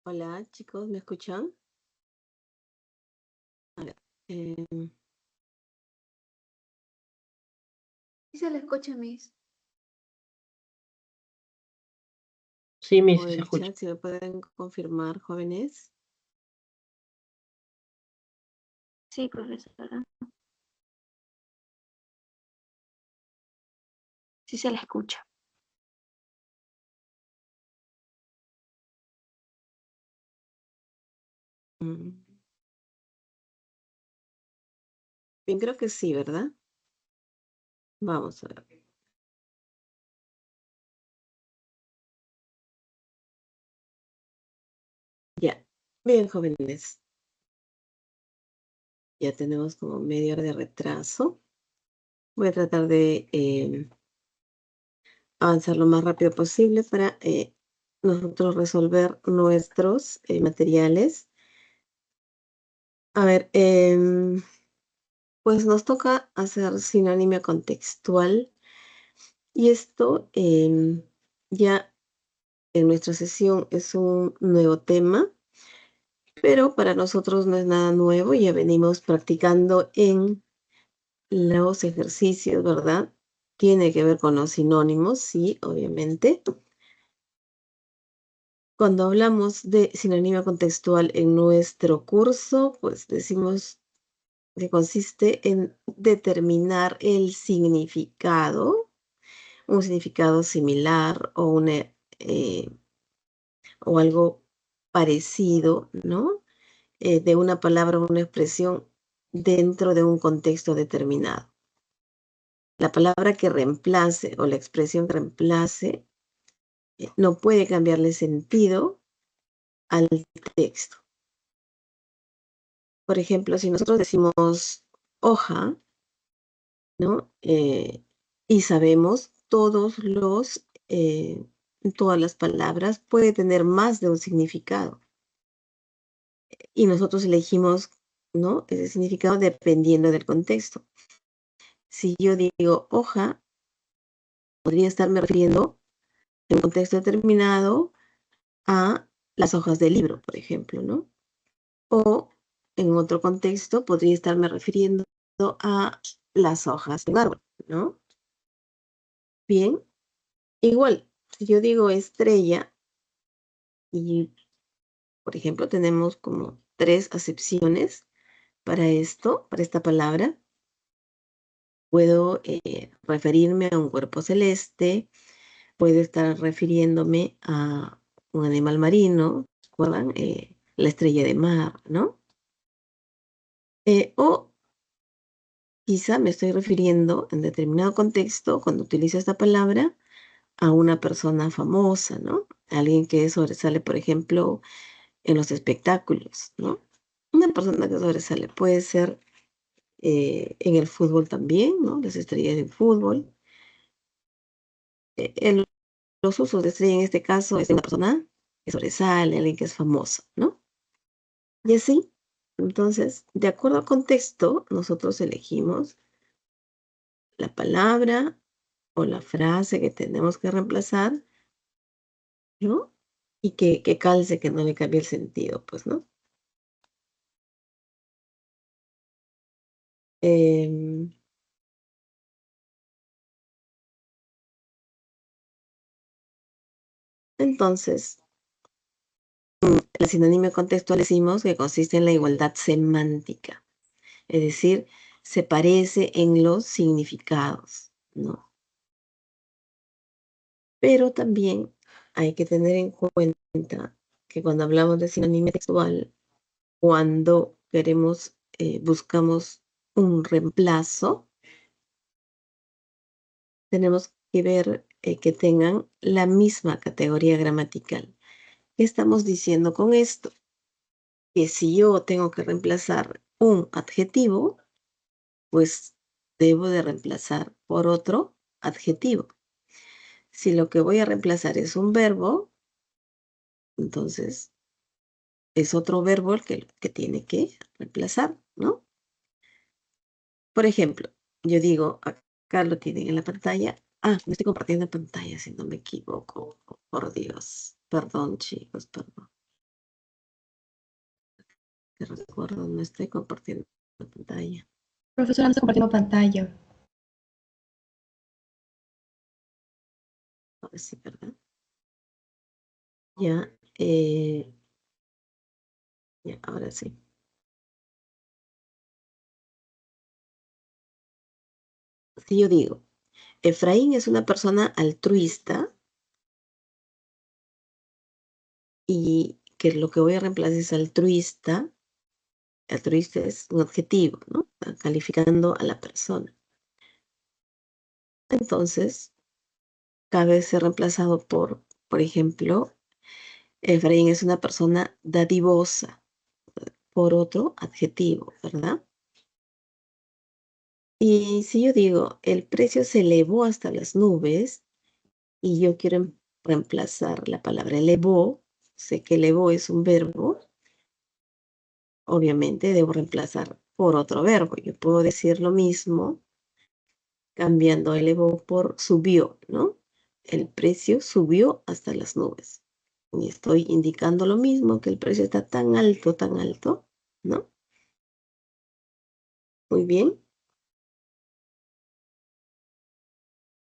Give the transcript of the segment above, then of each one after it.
Hola, chicos, ¿me escuchan? A ver, em, Sí se le escucha, Miss. Sí, o Miss, se el escucha. chat, si me pueden confirmar, jóvenes. Sí, profesora. Sí se le escucha. Mm, Bien, creo que sí, ¿verdad? Vamos a ver. Ya. Bien, jóvenes. Ya tenemos como media hora de retraso. Voy a tratar de avanzar lo más rápido posible para nosotros resolver nuestros materiales. A ver, pues nos toca hacer sinonimia contextual y esto ya en nuestra sesión es un nuevo tema, pero para nosotros no es nada nuevo, ya venimos practicando en los ejercicios, ¿verdad? Tiene que ver con los sinónimos, sí, obviamente. Cuando hablamos de sinonimia contextual en nuestro curso, pues decimos que consiste en determinar el significado, un significado similar o algo parecido, ¿no? De una palabra o una expresión dentro de un contexto determinado. La palabra que reemplace o la expresión que reemplace no puede cambiarle sentido al texto. Por ejemplo, si nosotros decimos hoja, ¿no? Y sabemos todas las palabras puede tener más de un significado. Y nosotros elegimos, ¿no? Ese significado dependiendo del contexto. Si yo digo hoja, podría estarme refiriendo en un contexto determinado a las hojas del libro, por ejemplo, ¿no? O en otro contexto podría estarme refiriendo a las hojas de un árbol, ¿no? Bien, igual, si yo digo estrella y, por ejemplo, tenemos como tres acepciones para esto, para esta palabra, puedo referirme a un cuerpo celeste, puede estar refiriéndome a un animal marino, ¿recuerdan? La estrella de mar, ¿no? O quizá me estoy refiriendo en determinado contexto, cuando utilizo esta palabra, a una persona famosa, ¿no? Alguien que sobresale, por ejemplo, en los espectáculos, ¿no? Una persona que sobresale puede ser en el fútbol también, ¿no? Las estrellas del fútbol. En los usos de estrella en este caso es de una persona que sobresale, alguien que es famosa, ¿no? Y así, entonces, de acuerdo al contexto, nosotros elegimos la palabra o la frase que tenemos que reemplazar, ¿no? Y que calce, que no le cambie el sentido, pues, ¿no? Em, entonces, la sinonimia contextual decimos que consiste en la igualdad semántica, es decir, se parece en los significados, ¿no? Pero también hay que tener en cuenta que cuando hablamos de sinonimia textual, cuando queremos, buscamos un reemplazo, tenemos que ver que tengan la misma categoría gramatical. ¿Qué estamos diciendo con esto? Que si yo tengo que reemplazar un adjetivo, pues debo de reemplazar por otro adjetivo. Si lo que voy a reemplazar es un verbo, entonces es otro verbo el que tiene que reemplazar, ¿no? Por ejemplo, yo digo, acá lo tienen en la pantalla. Ah, me estoy compartiendo pantalla si no me equivoco. Por Dios. Perdón, chicos, perdón. Que recuerdo, no estoy compartiendo la pantalla. Profesora, no está compartiendo pantalla. Ahora sí, ¿verdad? Ya, ya, ahora sí. Si yo digo, Efraín es una persona altruista y que lo que voy a reemplazar es altruista. Altruista es un adjetivo, ¿no? Calificando a la persona. Entonces, cabe ser reemplazado por ejemplo, Efraín es una persona dadivosa, por otro adjetivo, ¿verdad? Y si yo digo, el precio se elevó hasta las nubes, y yo quiero reemplazar la palabra elevó, sé que elevó es un verbo, obviamente debo reemplazar por otro verbo. Yo puedo decir lo mismo cambiando elevó por subió, ¿no? El precio subió hasta las nubes. Y estoy indicando lo mismo, que el precio está tan alto, ¿no? Muy bien.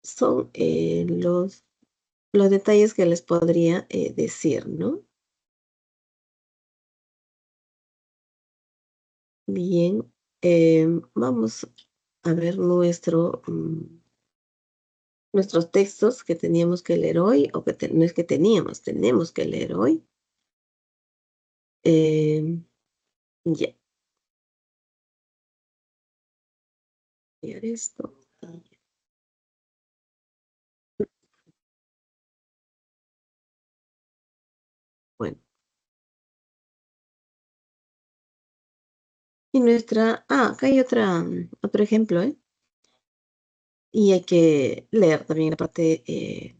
Son los detalles que les podría decir, ¿no? Bien, vamos a ver nuestros textos que teníamos que leer hoy, o que no es que teníamos, tenemos que leer hoy. Ya, leer esto. Bueno, y acá hay otro ejemplo, ¿eh? Y hay que leer también la parte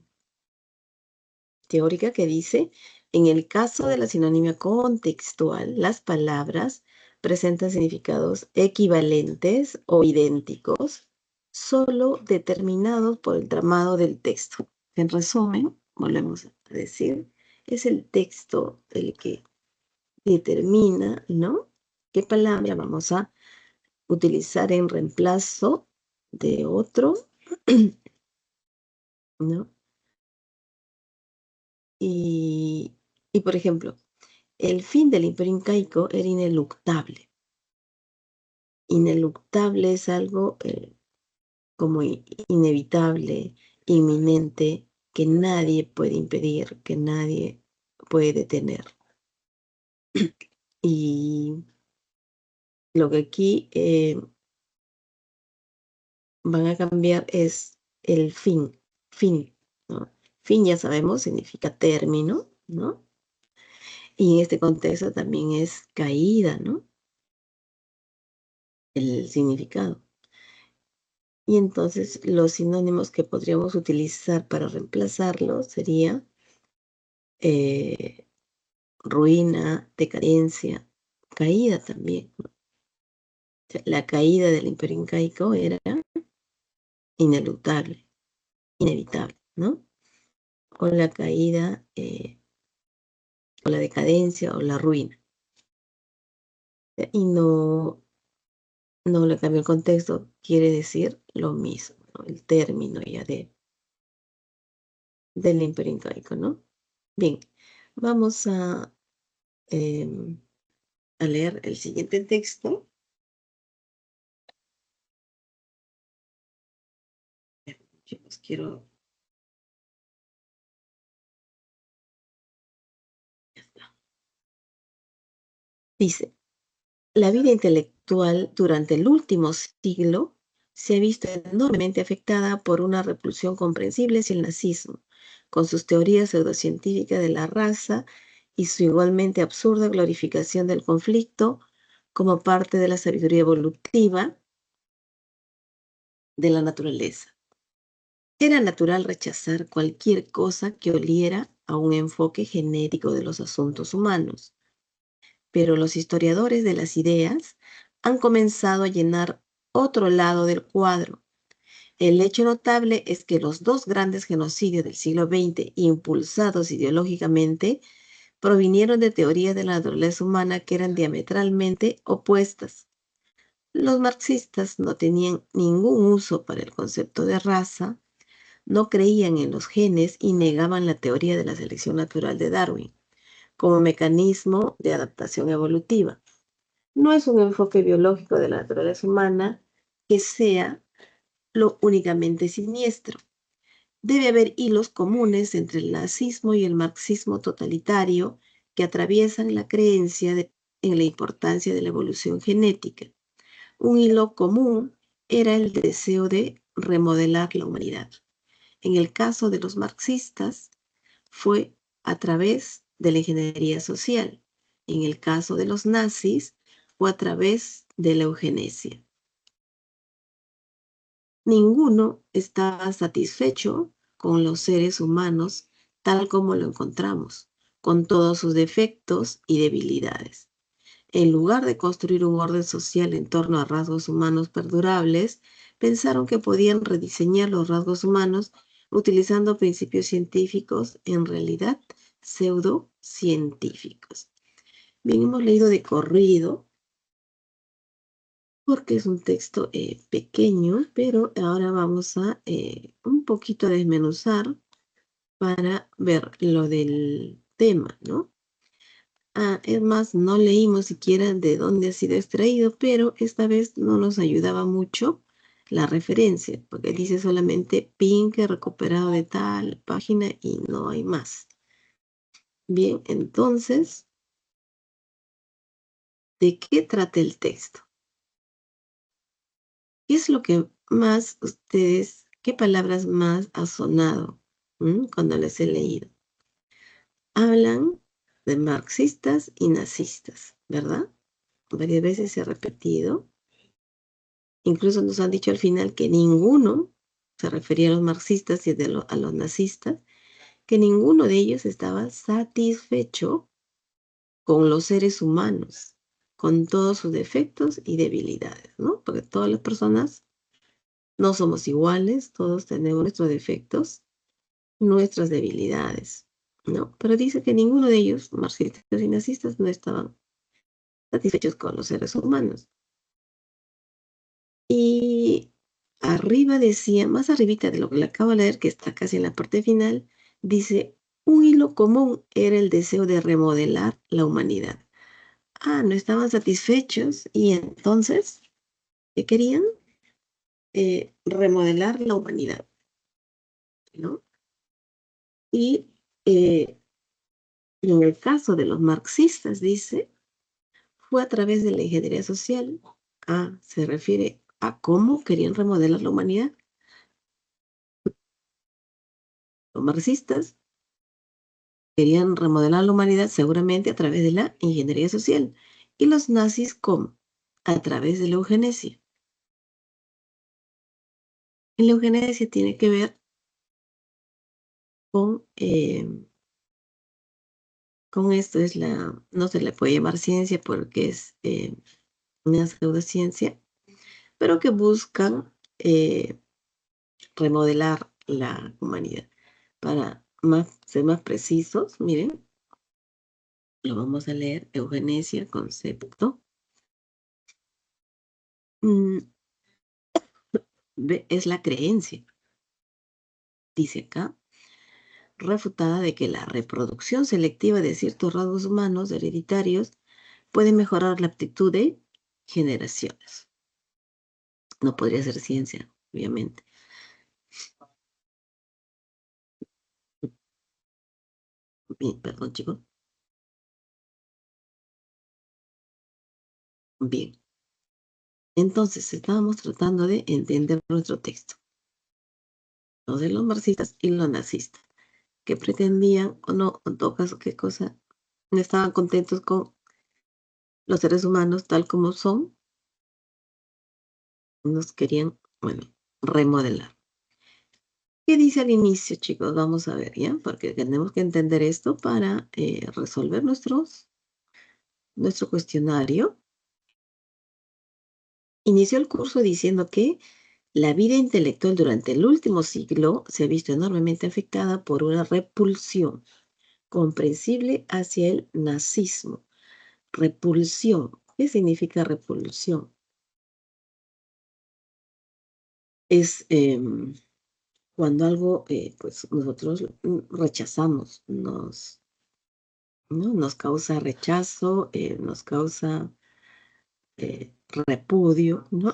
teórica que dice, en el caso de la sinonimia contextual, las palabras presentan significados equivalentes o idénticos, solo determinados por el tramado del texto. En resumen, volvemos a decir, es el texto el que determina, ¿no? ¿Qué palabra vamos a utilizar en reemplazo de otro? ¿No? Y, por ejemplo, el fin del imperio incaico era ineluctable. Ineluctable es algo como inevitable, inminente, que nadie puede impedir, que nadie puede detener. Y lo que aquí van a cambiar es el fin, ¿no? Fin, ya sabemos, significa término, ¿no? Y en este contexto también es caída, ¿no? El significado. Y entonces los sinónimos que podríamos utilizar para reemplazarlo sería ruina, decadencia, caída también, ¿no? O sea, la caída del imperio incaico era ineluctable, inevitable, ¿no? O la caída, o la decadencia, o la ruina. Y no le cambia el contexto, quiere decir lo mismo, ¿no? El término ya del imperio incaico, ¿no? Bien, vamos a leer el siguiente texto. Yo los quiero. Ya está. Dice, la vida intelectual durante el último siglo se ha visto enormemente afectada por una repulsión comprensible hacia el nazismo, con sus teorías pseudocientíficas de la raza y su igualmente absurda glorificación del conflicto como parte de la sabiduría evolutiva de la naturaleza. Era natural rechazar cualquier cosa que oliera a un enfoque genético de los asuntos humanos, pero los historiadores de las ideas han comenzado a llenar otro lado del cuadro. El hecho notable es que los dos grandes genocidios del siglo XX, impulsados ideológicamente provinieron de teorías de la naturaleza humana que eran diametralmente opuestas. Los marxistas no tenían ningún uso para el concepto de raza, no creían en los genes y negaban la teoría de la selección natural de Darwin como mecanismo de adaptación evolutiva. No es un enfoque biológico de la naturaleza humana que sea lo únicamente siniestro. Debe haber hilos comunes entre el nazismo y el marxismo totalitario que atraviesan la creencia en la importancia de la evolución genética. Un hilo común era el deseo de remodelar la humanidad. En el caso de los marxistas, fue a través de la ingeniería social. En el caso de los nazis, fue a través de la eugenesia. Ninguno estaba satisfecho con los seres humanos tal como lo encontramos, con todos sus defectos y debilidades. En lugar de construir un orden social en torno a rasgos humanos perdurables, pensaron que podían rediseñar los rasgos humanos utilizando principios científicos, en realidad pseudocientíficos. Bien, hemos leído de corrido, porque es un texto pequeño, pero ahora vamos a un poquito desmenuzar para ver lo del tema, ¿no? Es más, no leímos siquiera de dónde ha sido extraído, pero esta vez no nos ayudaba mucho la referencia, porque dice solamente Pink recuperado de tal página y no hay más. Bien, entonces, ¿de qué trata el texto? ¿Qué es lo que más ustedes, qué palabras más ha sonado cuando les he leído? Hablan de marxistas y nazistas, ¿verdad? Varias veces se ha repetido. Incluso nos han dicho al final que ninguno, se refería a los marxistas y a los nazistas, que ninguno de ellos estaba satisfecho con los seres humanos, con todos sus defectos y debilidades, ¿no? Porque todas las personas no somos iguales, todos tenemos nuestros defectos, nuestras debilidades, ¿no? Pero dice que ninguno de ellos, marxistas y nazistas, no estaban satisfechos con los seres humanos. Y arriba decía, más arribita de lo que le acabo de leer, que está casi en la parte final, dice, un hilo común era el deseo de remodelar la humanidad. No estaban satisfechos y entonces, ¿qué querían? Remodelar la humanidad, ¿no? Y en el caso de los marxistas, dice, fue a través de la ingeniería social. Se refiere a cómo querían remodelar la humanidad. Los marxistas querían remodelar la humanidad seguramente a través de la ingeniería social. Y los nazis, ¿cómo? A través de la eugenesia. Y la eugenesia tiene que ver con esto, no se le puede llamar ciencia porque es una pseudociencia, pero que buscan remodelar la humanidad. Para ser más precisos, miren, lo vamos a leer, eugenesia, concepto. Es la creencia, dice acá, refutada de que la reproducción selectiva de ciertos rasgos humanos hereditarios puede mejorar la aptitud de generaciones. No podría ser ciencia, obviamente. Bien, perdón, chicos. Bien. Entonces, estábamos tratando de entender nuestro texto. Los de los marxistas y los nazistas, que pretendían, o no, en todo caso, qué cosa, no estaban contentos con los seres humanos tal como son, nos querían, bueno, remodelar. ¿Qué dice al inicio, chicos? Vamos a ver, ¿ya? Porque tenemos que entender esto para resolver nuestro cuestionario. Inició el curso diciendo que la vida intelectual durante el último siglo se ha visto enormemente afectada por una repulsión comprensible hacia el nazismo. Repulsión. ¿Qué significa repulsión? Es cuando algo, pues nosotros rechazamos, ¿no? Nos causa rechazo, nos causa repudio, ¿no?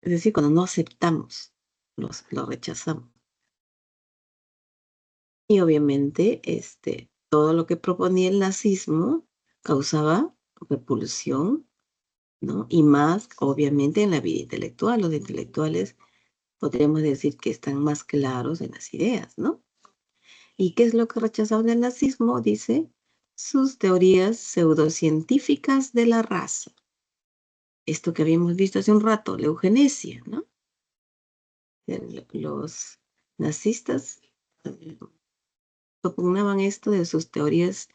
Es decir, cuando no aceptamos, lo rechazamos. Y obviamente, todo lo que proponía el nazismo causaba repulsión, ¿no? Y más, obviamente, en la vida intelectual. Los intelectuales podríamos decir que están más claros en las ideas, ¿no? ¿Y qué es lo que rechazaban del nazismo? Dice, sus teorías pseudocientíficas de la raza. Esto que habíamos visto hace un rato, la eugenesia, ¿no? Los nazistas propugnaban esto de sus teorías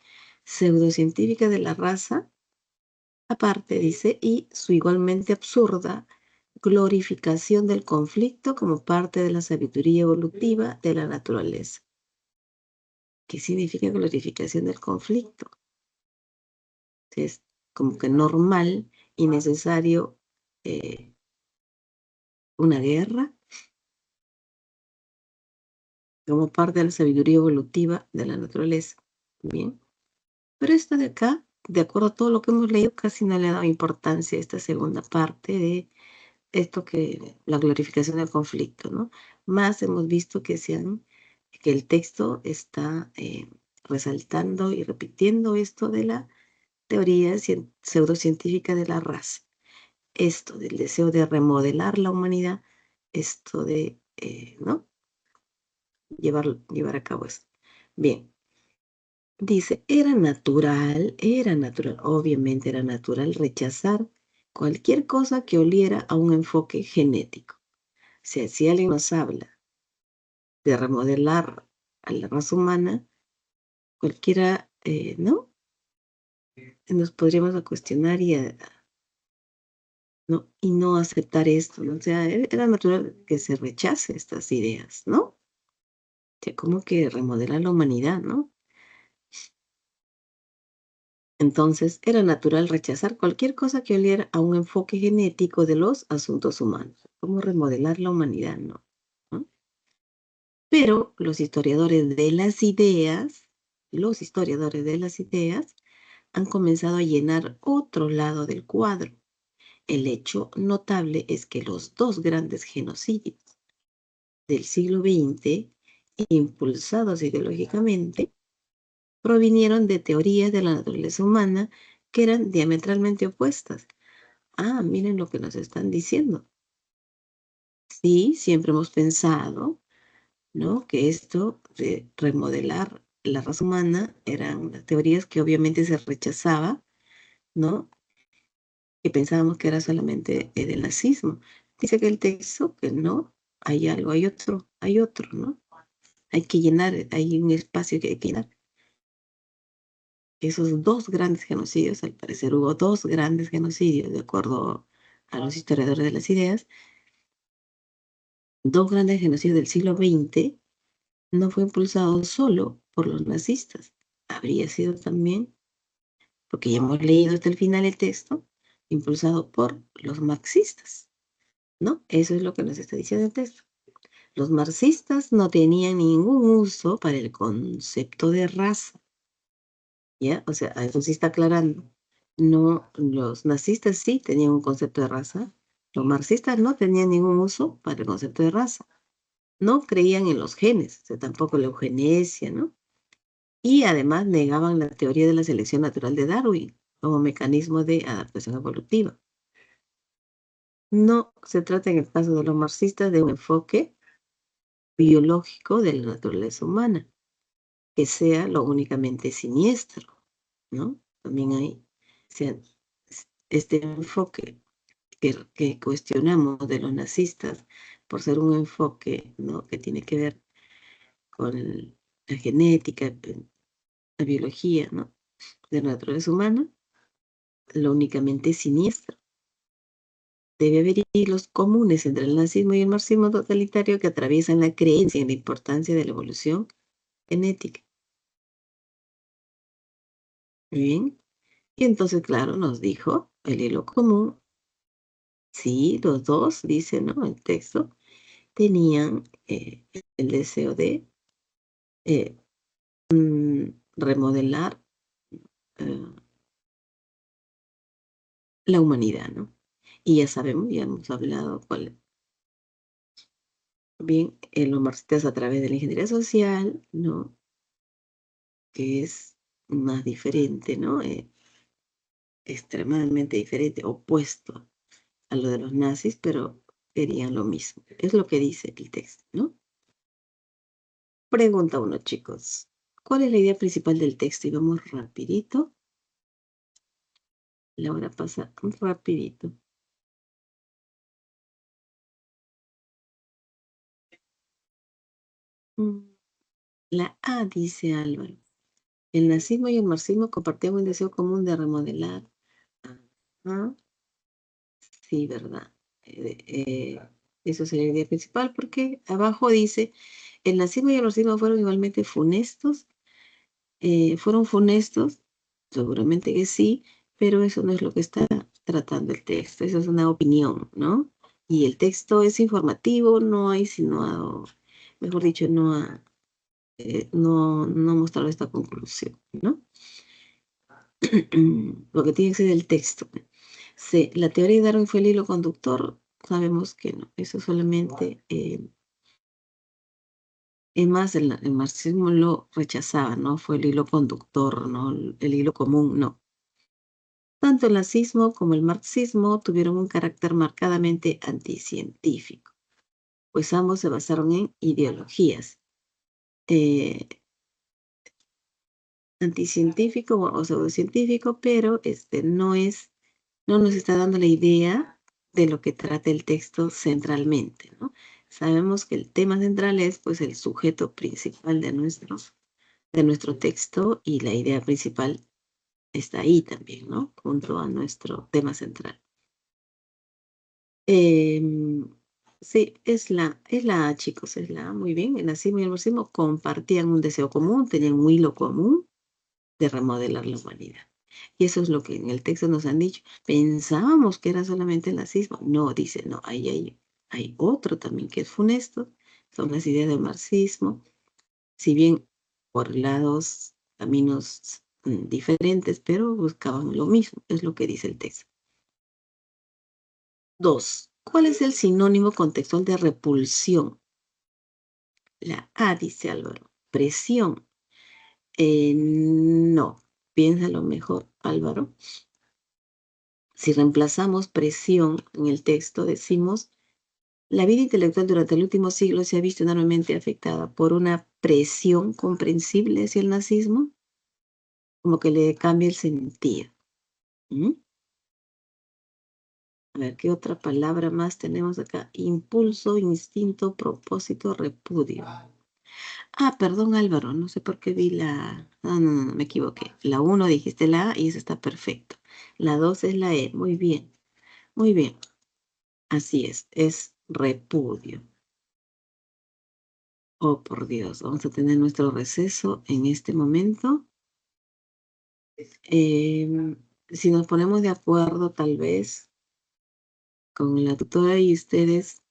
pseudocientíficas de la raza, aparte, dice, y su igualmente absurda glorificación del conflicto como parte de la sabiduría evolutiva de la naturaleza. ¿Qué significa glorificación del conflicto? Es como que normal y necesario una guerra como parte de la sabiduría evolutiva de la naturaleza. Bien. Pero esto de acá, de acuerdo a todo lo que hemos leído, casi no le ha dado importancia a esta segunda parte de esto que la glorificación del conflicto, ¿no? Más hemos visto que el texto está resaltando y repitiendo esto de la teoría pseudocientífica de la raza. Esto del deseo de remodelar la humanidad, esto de, ¿no? Llevar a cabo esto. Bien. Dice, obviamente era natural rechazar cualquier cosa que oliera a un enfoque genético. O sea, si alguien nos habla de remodelar a la raza humana, cualquiera, ¿no? Nos podríamos cuestionar ¿no? Y no aceptar esto, ¿no? O sea, era natural que se rechace estas ideas, ¿no? O sea, como que remodelar la humanidad, ¿no? Entonces, era natural rechazar cualquier cosa que oliera a un enfoque genético de los asuntos humanos, como remodelar la humanidad, ¿no? ¿No? Pero los historiadores de las ideas han comenzado a llenar otro lado del cuadro. El hecho notable es que los dos grandes genocidios del siglo XX, impulsados ideológicamente, provinieron de teorías de la naturaleza humana que eran diametralmente opuestas. Ah, miren lo que nos están diciendo. Sí, siempre hemos pensado, ¿no? Que esto de remodelar la raza humana eran las teorías que obviamente se rechazaba, ¿no? Que pensábamos que era solamente del nazismo. Dice que el texto que no, hay algo, hay otro, ¿no? Hay que llenar, hay un espacio que hay que llenar. Esos dos grandes genocidios, al parecer hubo dos grandes genocidios, de acuerdo a los historiadores de las ideas, dos grandes genocidios del siglo XX, no fue impulsado solo por los nazistas, habría sido también, porque ya hemos leído hasta el final el texto, impulsado por los marxistas, ¿no? Eso es lo que nos está diciendo el texto. Los marxistas no tenían ningún uso para el concepto de raza, ¿ya? O sea, eso sí está aclarando. No, los nazistas sí tenían un concepto de raza, los marxistas no tenían ningún uso para el concepto de raza. No creían en los genes, o sea, tampoco la eugenesia, ¿no? Y además negaban la teoría de la selección natural de Darwin como mecanismo de adaptación evolutiva. No se trata en el caso de los marxistas de un enfoque biológico de la naturaleza humana, que sea lo únicamente siniestro, ¿no? También hay, o sea, este enfoque que cuestionamos de los nazistas por ser un enfoque, ¿no? Que tiene que ver con la genética, la biología, ¿no? De la naturaleza humana, lo únicamente siniestro. Debe haber hilos comunes entre el nazismo y el marxismo totalitario que atraviesan la creencia en la importancia de la evolución genética. Muy bien. Y entonces, claro, nos dijo el hilo común. Sí, los dos, dice, ¿no? El texto, tenían el deseo de eh, remodelar eh, la humanidad, ¿no? Y ya sabemos, ya hemos hablado cuál. Bien, los marxistas a través de la ingeniería social, ¿no? Que es más diferente, ¿no? Extremadamente diferente, opuesto a lo de los nazis, pero querían lo mismo. Es lo que dice el texto, ¿no? Pregunta uno, chicos. ¿Cuál es la idea principal del texto? Y vamos rapidito. La hora pasa rapidito. La A, dice Álvaro. El nazismo y el marxismo compartían un deseo común de remodelar. Ajá. Sí, ¿verdad? Eso sería la idea principal, porque abajo dice, el nazismo y el marxismo fueron igualmente funestos. ¿Fueron funestos? Seguramente que sí, pero eso no es lo que está tratando el texto, eso es una opinión, ¿no? Y el texto es informativo, no ha insinuado, mejor dicho, no ha mostrado esta conclusión, ¿no? Lo que tiene que ser el texto. Sí, la teoría de Darwin fue el hilo conductor, sabemos que no, eso solamente, es más, el marxismo lo rechazaba, ¿no? Fue el hilo conductor, ¿no? El hilo común, no. Tanto el nazismo como el marxismo tuvieron un carácter marcadamente anticientífico, pues ambos se basaron en ideologías. eh, Anticientífico o pseudocientífico, pero no nos está dando la idea de lo que trata el texto centralmente, ¿no? Sabemos que el tema central es pues el sujeto principal de nuestro texto y la idea principal está ahí también, ¿no? Junto a nuestro tema central. Em, sí, es la A, chicos, es la A, muy bien. El nazismo y el marxismo compartían un deseo común, tenían un hilo común de remodelar la humanidad. Y eso es lo que en el texto nos han dicho. Pensábamos que era solamente el nazismo. No, dice, no, hay otro también que es funesto, son las ideas del marxismo, si bien por lados, caminos diferentes, pero buscaban lo mismo, es lo que dice el texto. 2. ¿Cuál es el sinónimo contextual de repulsión? La A, dice Álvaro. Presión. No. Piénsalo mejor, Álvaro. Si reemplazamos presión en el texto, decimos, la vida intelectual durante el último siglo se ha visto enormemente afectada por una presión comprensible hacia el nazismo, como que le cambia el sentido. ¿Mm? A ver, ¿qué otra palabra más tenemos acá? Impulso, instinto, propósito, repudio. Ah, perdón, Álvaro, no sé por qué vi la. No, me equivoqué. La 1 dijiste la A y esa está perfecto. La 2 es la E. Muy bien, muy bien. Así es repudio. Oh, por Dios, vamos a tener nuestro receso en este momento. Si nos ponemos de acuerdo, tal vez, con la tutora y ustedes,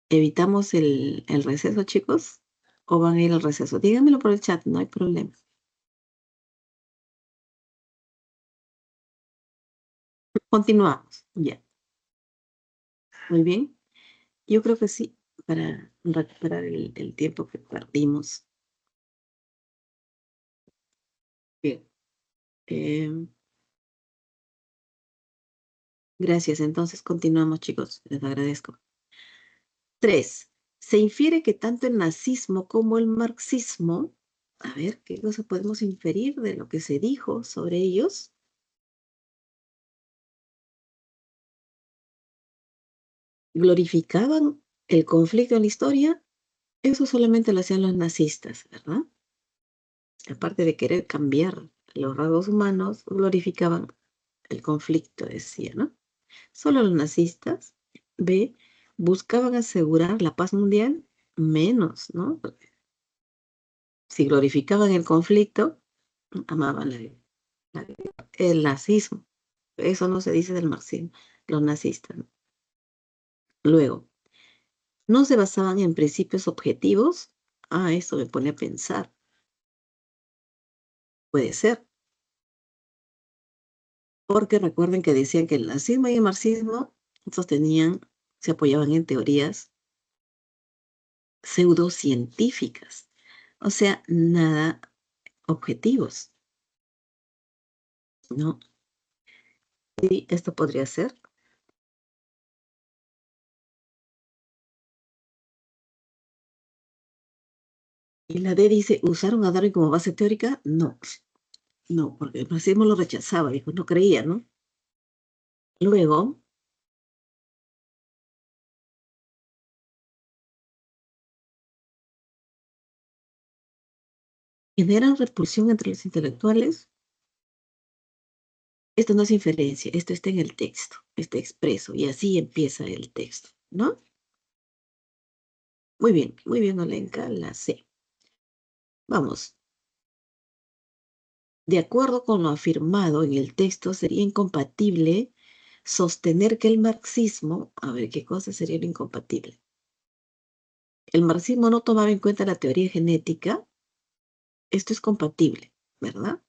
¿evitamos el receso, chicos? ¿O van a ir al receso? Díganmelo por el chat, no hay problema. Continuamos, ya. Muy bien. Yo creo que sí, para recuperar el tiempo que perdimos. Bien. Gracias. Entonces continuamos, chicos. Les agradezco. 3. Se infiere que tanto el nazismo como el marxismo, a ver, ¿qué cosa podemos inferir de lo que se dijo sobre ellos? Glorificaban el conflicto en la historia. Eso solamente lo hacían los nazistas, ¿verdad? Aparte de querer cambiar los rasgos humanos, glorificaban el conflicto, decía, ¿no? Solo los nazistas, B, buscaban asegurar la paz mundial, menos, ¿no? Si glorificaban el conflicto, amaban el nazismo. Eso no se dice del marxismo, los nazistas, ¿no? Luego, no se basaban en principios objetivos. Esto me pone a pensar. Puede ser, porque recuerden que decían que el nazismo y el marxismo se apoyaban en teorías pseudocientíficas, o sea, nada objetivos, ¿no? Y esto podría ser. Y la D dice, ¿usaron a Darwin como base teórica? No, no, porque el marxismo lo rechazaba, dijo, no creía, ¿no? Luego, ¿generan repulsión entre los intelectuales? Esto no es inferencia, esto está en el texto, está expreso, y así empieza el texto, ¿no? Muy bien, Olenka, la C. Vamos. De acuerdo con lo afirmado en el texto, sería incompatible sostener que el marxismo, a ver, ¿qué cosa sería lo incompatible? El marxismo no tomaba en cuenta la teoría genética. Esto es compatible, ¿verdad?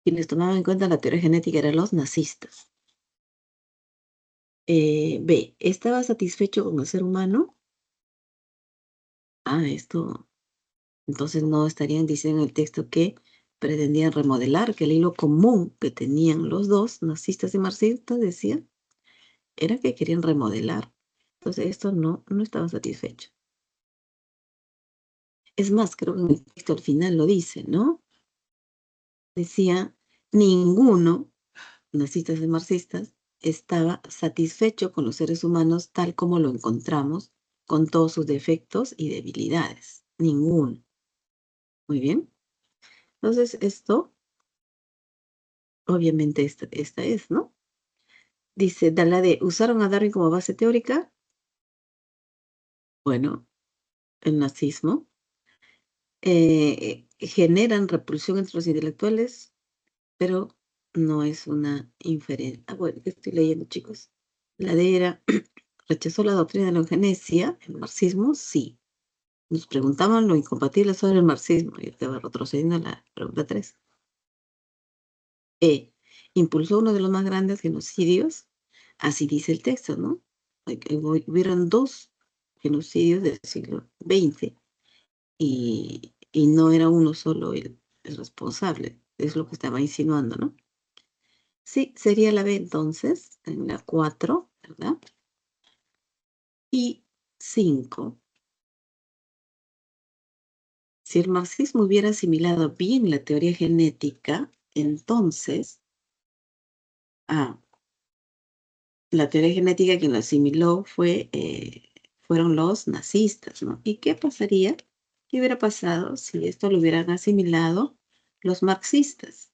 Quienes tomaban en cuenta la teoría genética eran los nazistas. B. ¿Estaba satisfecho con el ser humano? Esto. Entonces no estarían diciendo en el texto que pretendían remodelar, que el hilo común que tenían los dos, nazistas y marxistas, decían, era que querían remodelar. Entonces esto no estaba satisfecho. Es más, creo que en el texto al final lo dice, ¿no? Decía, ninguno, nazistas y marxistas, estaba satisfecho con los seres humanos tal como lo encontramos, con todos sus defectos y debilidades. Ninguno. Muy bien. Entonces esto, obviamente esta es, ¿no? Dice, Dalade, ¿usaron a Darwin como base teórica? Bueno, el nazismo. Generan repulsión entre los intelectuales, pero no es una inferencia. Bueno, ¿qué estoy leyendo, chicos? La D era, ¿rechazó la doctrina de la eugenesia? ¿El marxismo? Sí. Nos preguntaban lo incompatible sobre el marxismo. Y estaba retrocediendo a la pregunta 3. ¿Impulsó uno de los más grandes genocidios? Así dice el texto, ¿no? Hubieron 2 genocidios del siglo XX y no era uno solo el responsable. Es lo que estaba insinuando, ¿no? Sí, sería la B entonces, en la 4, ¿verdad? Y 5. Si el marxismo hubiera asimilado bien la teoría genética, entonces, la teoría genética quien lo asimiló fueron los nazistas, ¿no? ¿Y qué pasaría? ¿Qué hubiera pasado si esto lo hubieran asimilado los marxistas?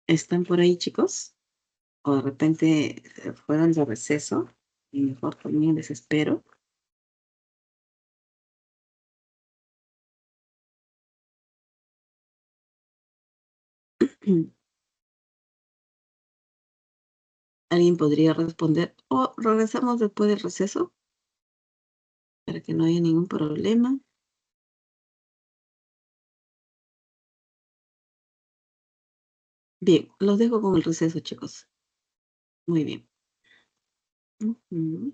¿Están por ahí, chicos? O de repente fueron de receso y mejor también les espero. ¿Alguien podría responder? ¿O regresamos después del receso para que no haya ningún problema? Bien, los dejo con el receso, chicos. Muy bien. Ujú.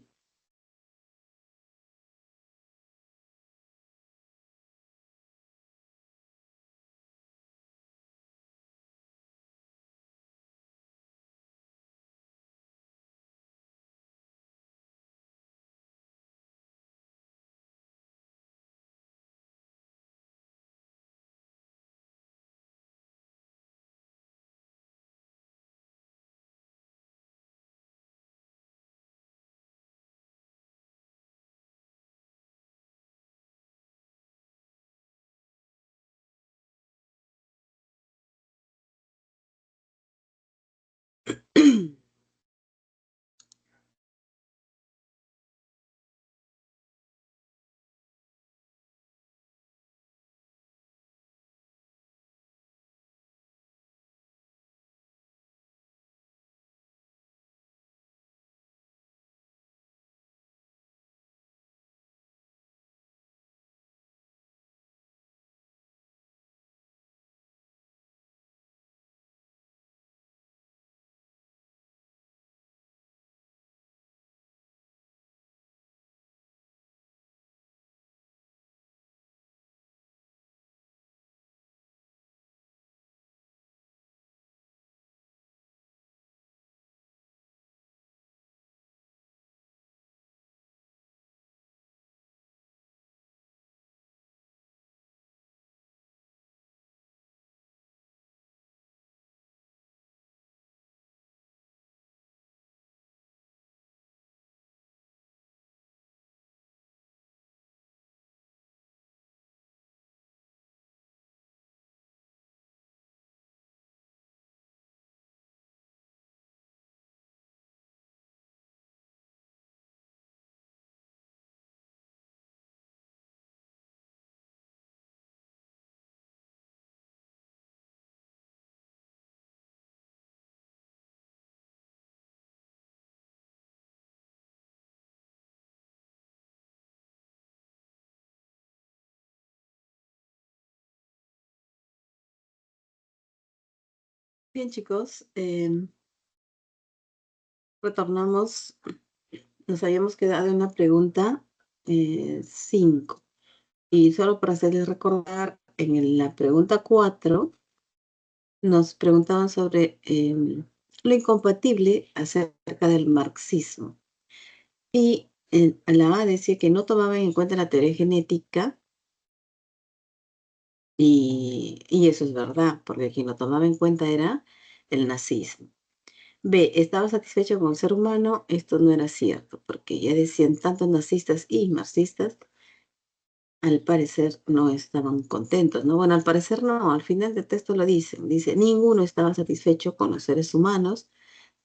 Bien, chicos, retornamos. Nos habíamos quedado en la pregunta 5. Y solo para hacerles recordar, en la pregunta 4 nos preguntaban sobre lo incompatible acerca del marxismo. Y la A decía que no tomaban en cuenta la teoría genética, y eso es verdad, porque quien lo tomaba en cuenta era el nazismo. B, estaba satisfecho con el ser humano. Esto no era cierto, porque ya decían tanto nazistas y marxistas, al parecer no estaban contentos, ¿no? Bueno, al parecer no, al final del texto lo dicen. Dice, ninguno estaba satisfecho con los seres humanos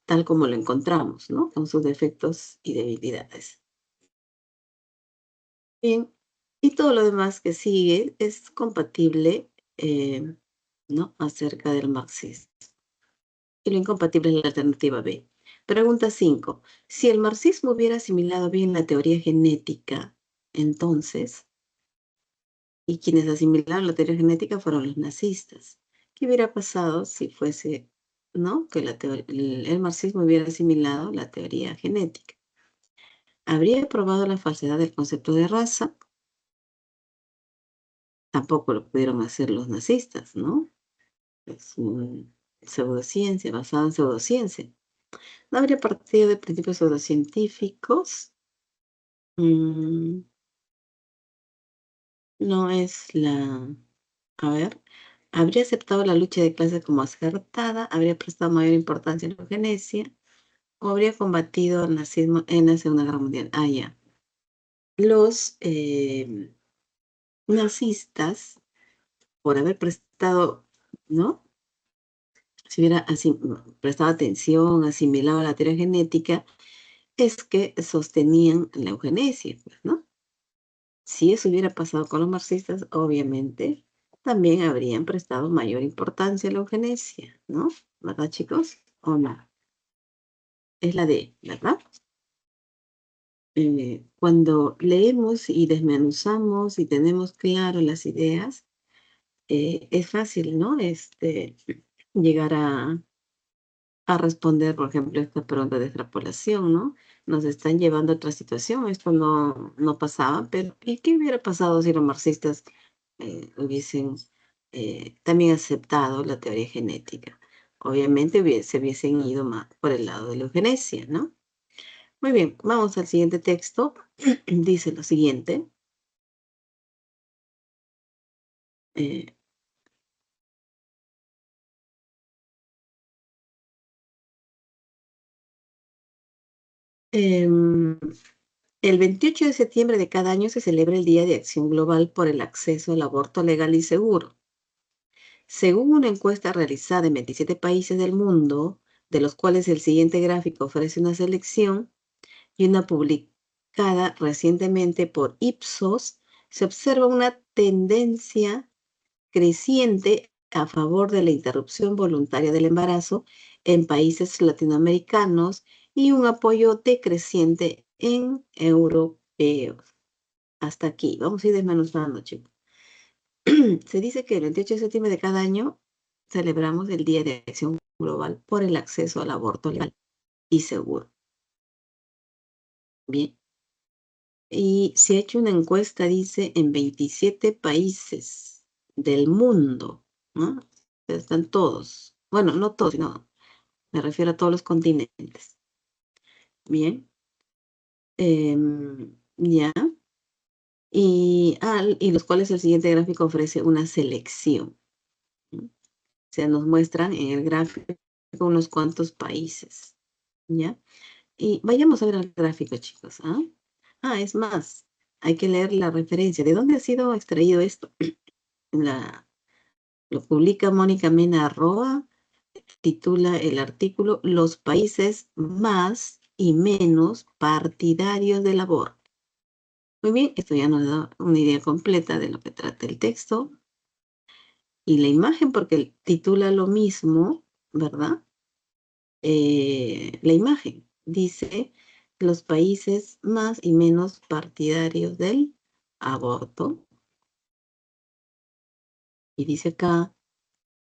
tal como lo encontramos, ¿no? Con sus defectos y debilidades. Bien, y todo lo demás que sigue es compatible, ¿no? Acerca del marxismo. Y lo incompatible es la alternativa B. Pregunta 5. Si el marxismo hubiera asimilado bien la teoría genética, entonces, y quienes asimilaron la teoría genética fueron los nazistas, ¿qué hubiera pasado si fuese, ¿no? Que el marxismo hubiera asimilado la teoría genética? ¿Habría probado la falsedad del concepto de raza? Tampoco lo pudieron hacer los nazistas, ¿no? Es una pseudociencia, basada en pseudociencia. ¿No habría partido de principios pseudocientíficos? No es la... A ver. ¿Habría aceptado la lucha de clases como acertada? ¿Habría prestado mayor importancia a la eugenesia? ¿O habría combatido el nazismo en la Segunda Guerra Mundial? Ah, ya. Los nazistas, por haber prestado, ¿no? Si hubiera prestado atención, asimilado la teoría genética, es que sostenían la eugenesia, pues, ¿no? Si eso hubiera pasado con los marxistas, obviamente también habrían prestado mayor importancia a la eugenesia, ¿no? ¿Verdad, chicos? ¿O no? Es la D, ¿verdad? Cuando leemos y desmenuzamos y tenemos claro las ideas, es fácil, ¿no? Llegar a responder, por ejemplo, esta pregunta de extrapolación, ¿no? Nos están llevando a otra situación, esto no pasaba, pero ¿y qué hubiera pasado si los marxistas hubiesen también aceptado la teoría genética? Obviamente se hubiesen ido más por el lado de la eugenesia, ¿no? Muy bien, vamos al siguiente texto. Dice lo siguiente. eh, em, el 28 de septiembre de cada año se celebra el Día de Acción Global por el Acceso al Aborto Legal y Seguro. Según una encuesta realizada en 27 países del mundo, de los cuales el siguiente gráfico ofrece una selección, y una publicada recientemente por Ipsos, se observa una tendencia creciente a favor de la interrupción voluntaria del embarazo en países latinoamericanos y un apoyo decreciente en europeos. Hasta aquí. Vamos a ir desmenuzando, chicos. Se dice que el 28 de septiembre de cada año celebramos el Día de Acción Global por el acceso al aborto legal y seguro. Bien. Y se ha hecho una encuesta, dice, en 27 países del mundo, ¿no? Están todos. Bueno, no todos, sino me refiero a todos los continentes. Bien. Ya. Y los cuales el siguiente gráfico ofrece una selección, ¿no? O sea, nos muestran en el gráfico unos cuantos países. ¿Ya? Y vayamos a ver el gráfico, chicos. Es más, hay que leer la referencia. ¿De dónde ha sido extraído esto? Lo publica Mónica Mena Roa, titula el artículo Los países más y menos partidarios del aborto. Muy bien, esto ya nos da una idea completa de lo que trata el texto. Y la imagen, porque titula lo mismo, ¿verdad? La imagen dice los países más y menos partidarios del aborto. Y dice acá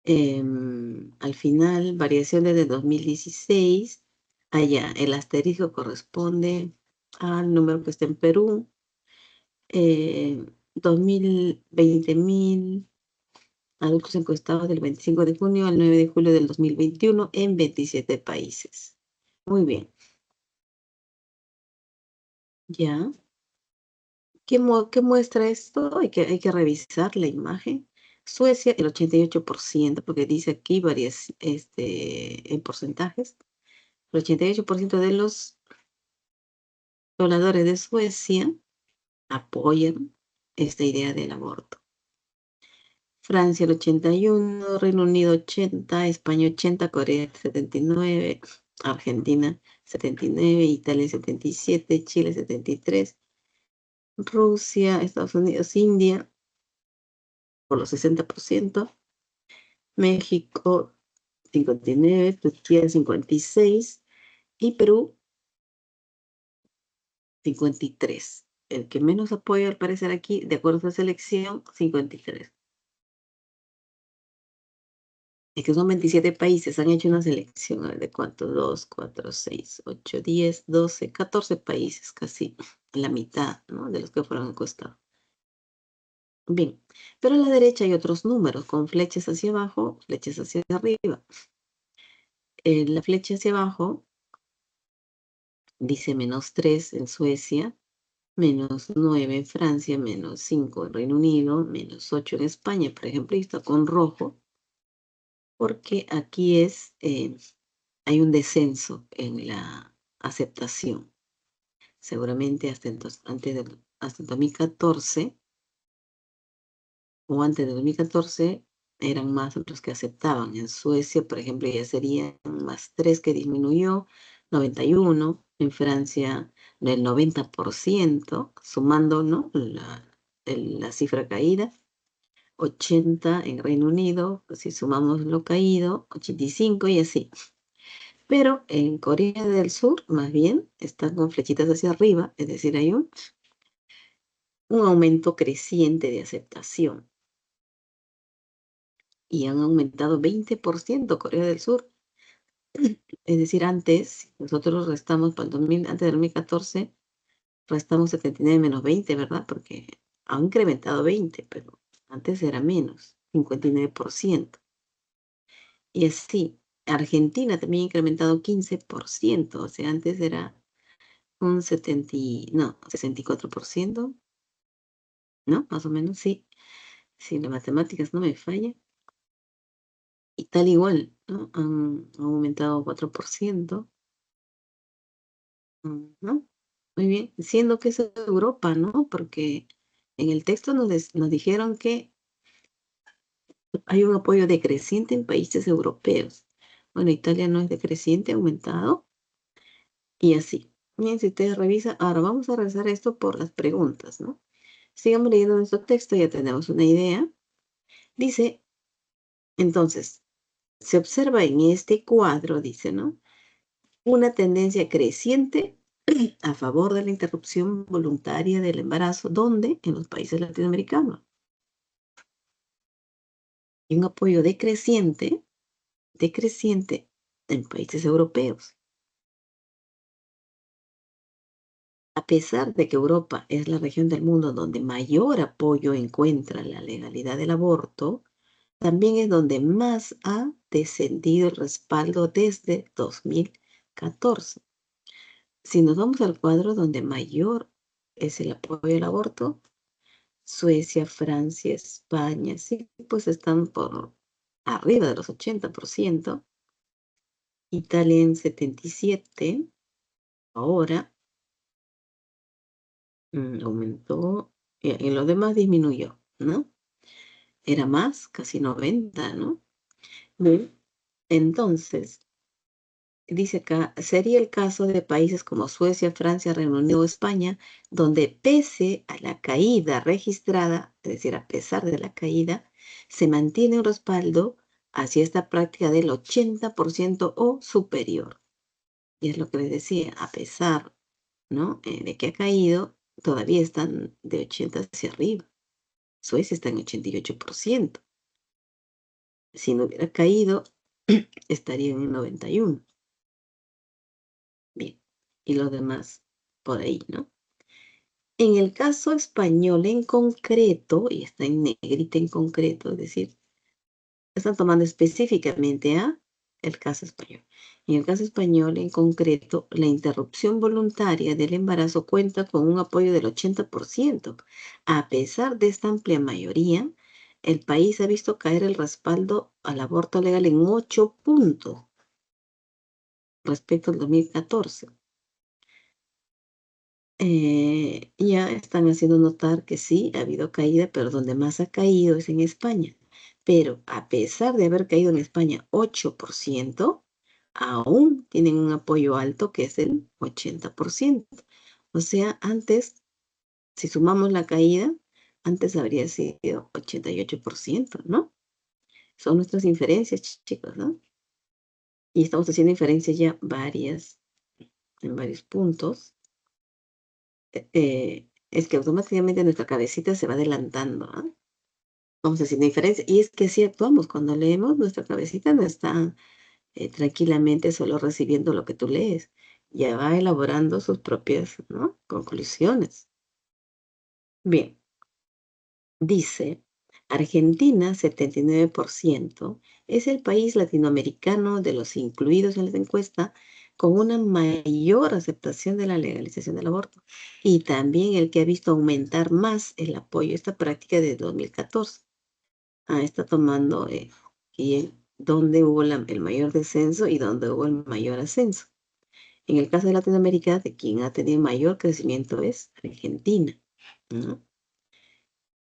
Al final, variación desde 2016. Allá, el asterisco corresponde al número que está en Perú. 20.000 adultos encuestados del 25 de junio al 9 de julio del 2021 en 27 países. Muy bien. Ya. ¿Qué muestra esto? Hay que revisar la imagen. Suecia, el 88%, porque dice aquí varias, en porcentajes. El 88% de los pobladores de Suecia apoyan esta idea del aborto. Francia el 81, Reino Unido 80, España 80, Corea 79, Argentina 79, Italia 77, Chile 73, Rusia, Estados Unidos, India por los 60%, México 59, Turquía 56 y Perú 53. El que menos apoyo al parecer aquí, de acuerdo a esta selección, 53. Es que son 27 países, han hecho una selección, a ver, ¿de cuánto? 2, 4, 6, 8, 10, 12, 14 países, casi la mitad, ¿no?, de los que fueron encuestados. Bien, pero a la derecha hay otros números con flechas hacia abajo, flechas hacia arriba. La flecha hacia abajo dice -3 en Suecia, -9 en Francia, -5 en Reino Unido, -8 en España, por ejemplo, y está con rojo, porque aquí hay un descenso en la aceptación. Seguramente hasta el 2014 o antes de 2014 eran más los que aceptaban. En Suecia, por ejemplo, ya serían +3 que disminuyó, 91. En Francia, el 90%, sumando, ¿no?, la cifra caída. 80 en Reino Unido, si sumamos lo caído, 85 y así. Pero en Corea del Sur, más bien, están con flechitas hacia arriba, es decir, hay un aumento creciente de aceptación. Y han aumentado 20% Corea del Sur. Es decir, antes, nosotros restamos para el 2000, antes del 2014, restamos 79 menos 20, ¿verdad? Porque han incrementado 20, pero antes era menos, 59%. Y así, Argentina también ha incrementado 15%, o sea, antes era un 64%, ¿no? Más o menos, sí. Si las matemáticas no me fallan. Y tal igual, ¿no? Han aumentado 4%. ¿No? Muy bien, siendo que es Europa, ¿no? Porque en el texto nos dijeron que hay un apoyo decreciente en países europeos. Bueno, Italia no es decreciente, ha aumentado y así. Bien, si ustedes revisan, ahora vamos a revisar esto por las preguntas, ¿no? Sigamos leyendo nuestro texto, ya tenemos una idea. Dice, entonces, se observa en este cuadro, dice, ¿no?, una tendencia creciente a favor de la interrupción voluntaria del embarazo, donde en los países latinoamericanos. Y un apoyo decreciente en países europeos. A pesar de que Europa es la región del mundo donde mayor apoyo encuentra la legalidad del aborto, también es donde más ha descendido el respaldo desde 2014. Si nos vamos al cuadro donde mayor es el apoyo al aborto, Suecia, Francia, España, sí, pues están por arriba de los 80%. Italia en 77%, ahora aumentó, y en lo demás disminuyó, ¿no? Era más, casi 90, ¿no? Bien. Entonces, dice acá, sería el caso de países como Suecia, Francia, Reino Unido o España, donde pese a la caída registrada, es decir, a pesar de la caída, se mantiene un respaldo hacia esta práctica del 80% o superior. Y es lo que les decía, a pesar, ¿no?, de que ha caído, todavía están de 80 hacia arriba. Suecia está en 88%. Si no hubiera caído, estaría en el 91. Bien, y los demás por ahí, ¿no? En el caso español en concreto, y está en negrita en concreto, es decir, están tomando específicamente el caso español. En el caso español en concreto, la interrupción voluntaria del embarazo cuenta con un apoyo del 80%. A pesar de esta amplia mayoría, el país ha visto caer el respaldo al aborto legal en 8 puntos respecto al 2014. Ya están haciendo notar que sí, ha habido caída, pero donde más ha caído es en España. Pero a pesar de haber caído en España 8%, aún tienen un apoyo alto que es el 80%. O sea, antes, si sumamos la caída, antes habría sido 88%, ¿no? Son nuestras inferencias, chicos, ¿no? Y estamos haciendo inferencias ya en varios puntos. Es que automáticamente nuestra cabecita se va adelantando, ¿ah? Vamos haciendo inferencia. Y es que así actuamos. Cuando leemos, nuestra cabecita no está tranquilamente solo recibiendo lo que tú lees. Ya va elaborando sus propias, ¿no?, conclusiones. Bien, dice, Argentina, 79%, es el país latinoamericano de los incluidos en la encuesta con una mayor aceptación de la legalización del aborto y también el que ha visto aumentar más el apoyo a esta práctica desde 2014. Está tomando dónde hubo el mayor descenso y dónde hubo el mayor ascenso. En el caso de Latinoamérica, de quien ha tenido mayor crecimiento es Argentina, ¿no?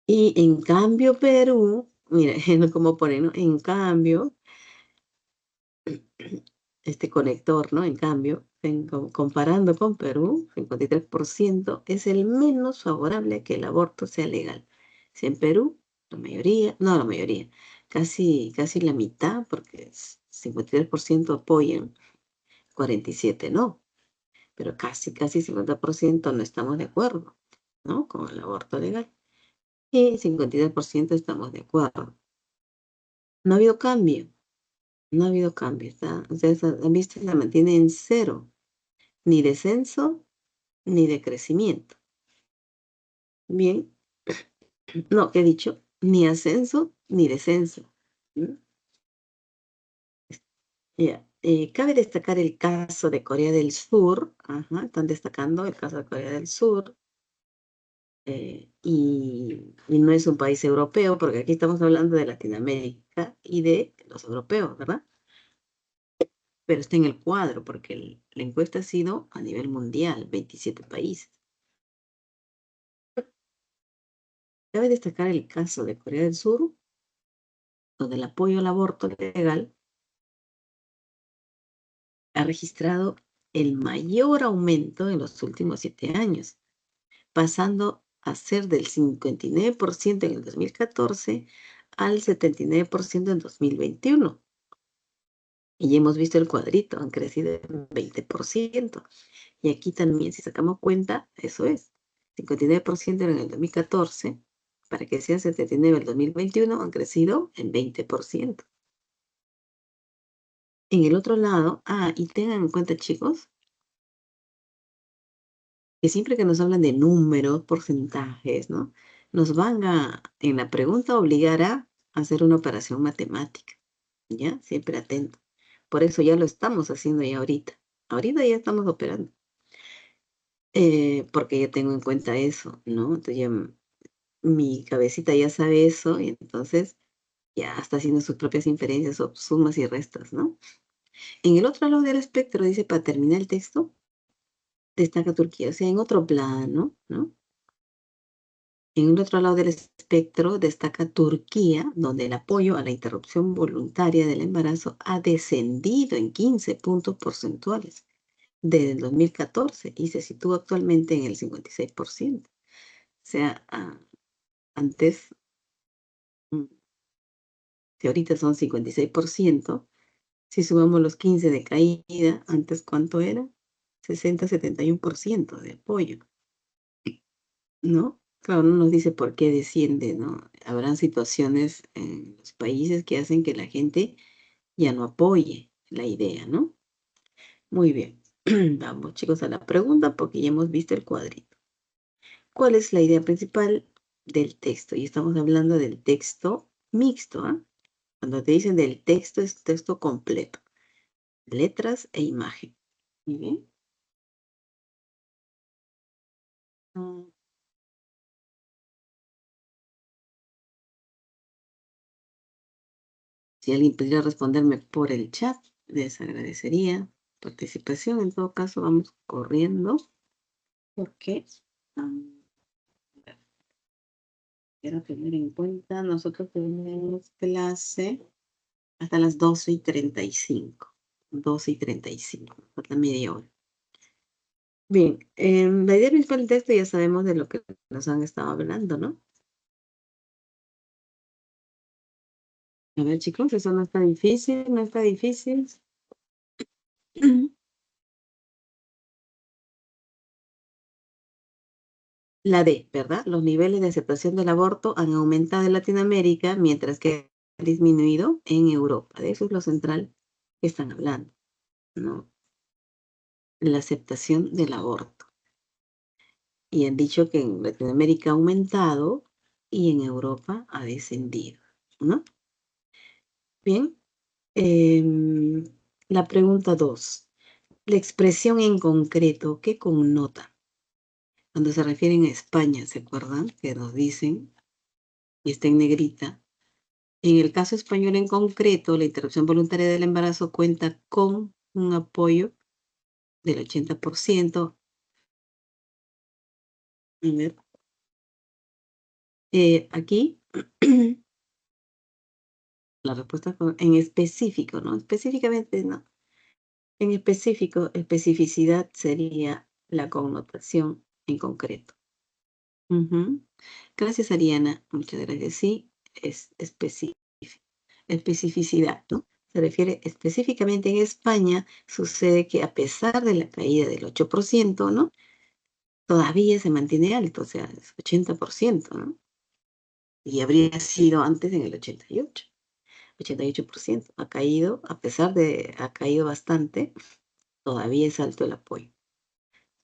Y en cambio Perú, mira, como ponen, ¿no? En cambio, este conector, ¿no? En cambio, comparando con Perú, 53% es el menos favorable a que el aborto sea legal. Si en Perú, la mayoría, casi la mitad, porque 53% apoyan, 47% no, pero casi 50% no estamos de acuerdo, ¿no?, con el aborto legal. Y 53% estamos de acuerdo. No ha habido cambio. No ha habido cambio. Ustedes han visto, se mantiene en cero. Ni descenso, ni de crecimiento. Bien. No, ¿qué he dicho? Ni ascenso, ni descenso. ¿Mm? Ya. Cabe destacar el caso de Corea del Sur. Ajá, están destacando el caso de Corea del Sur. Y no es un país europeo, porque aquí estamos hablando de Latinoamérica y de los europeos, ¿verdad? Pero está en el cuadro, porque la encuesta ha sido a nivel mundial, 27 países. Cabe destacar el caso de Corea del Sur, donde el apoyo al aborto legal ha registrado el mayor aumento en los últimos 7 años, pasando a ser del 59% en el 2014 al 79% en 2021. Y hemos visto el cuadrito, han crecido en 20%. Y aquí también, si sacamos cuenta, eso es, 59% en el 2014, para que sea 79 en el 2021, han crecido en 20%. En el otro lado, y tengan en cuenta, chicos, que siempre que nos hablan de números, porcentajes, ¿no?, nos van en la pregunta, obligar a hacer una operación matemática, ¿ya? Siempre atento. Por eso ya lo estamos haciendo ya ahorita. Ahorita ya estamos operando. Porque ya tengo en cuenta eso, ¿no? Entonces ya mi cabecita ya sabe eso y entonces ya está haciendo sus propias inferencias o sumas y restas, ¿no? En el otro lado del espectro dice, para terminar el texto, destaca Turquía, o sea, en otro plano, ¿no? En el otro lado del espectro destaca Turquía, donde el apoyo a la interrupción voluntaria del embarazo ha descendido en 15 puntos porcentuales desde el 2014 y se sitúa actualmente en el 56%. O sea, antes, si ahorita son 56%, si sumamos los 15 de caída, antes ¿cuánto era? 60-71% de apoyo, ¿no? Claro, no nos dice por qué desciende, ¿no? habrán situaciones en los países que hacen que la gente ya no apoye la idea, ¿no? Muy bien. Vamos, chicos, a la pregunta porque ya hemos visto el cuadrito. ¿Cuál es la idea principal del texto? Y estamos hablando del texto mixto, ¿ah? Cuando te dicen del texto, es texto completo. Letras e imagen. Muy bien. Mm, Si alguien pudiera responderme por el chat, les agradecería participación. En todo caso, vamos corriendo porque quiero tener en cuenta, nosotros tenemos clase hasta las 12:35. 12:35, falta media hora. Bien, la idea principal del texto ya sabemos de lo que nos han estado hablando, ¿no? A ver, chicos, eso no está difícil, no está difícil. La D, ¿verdad? Los niveles de aceptación del aborto han aumentado en Latinoamérica, mientras que han disminuido en Europa. De eso es lo central que están hablando, ¿no? La aceptación del aborto. Y han dicho que en Latinoamérica ha aumentado y en Europa ha descendido, ¿no? Bien. La pregunta 2. La expresión en concreto, ¿qué connota? Cuando se refieren a España, ¿se acuerdan? Que nos dicen, y está en negrita. En el caso español en concreto, la interrupción voluntaria del embarazo cuenta con un apoyo del 80%. A ver. Aquí, la respuesta en específico, ¿no? Específicamente no. En específico, especificidad sería la connotación en concreto. Ujú. Gracias, Ariana. Muchas gracias. Sí, es especificidad, ¿no? Se refiere específicamente en España, sucede que a pesar de la caída del 8%, ¿no? Todavía se mantiene alto, o sea, es 80%, ¿no? Y habría sido antes en el 88%. Ha caído, ha caído bastante, todavía es alto el apoyo.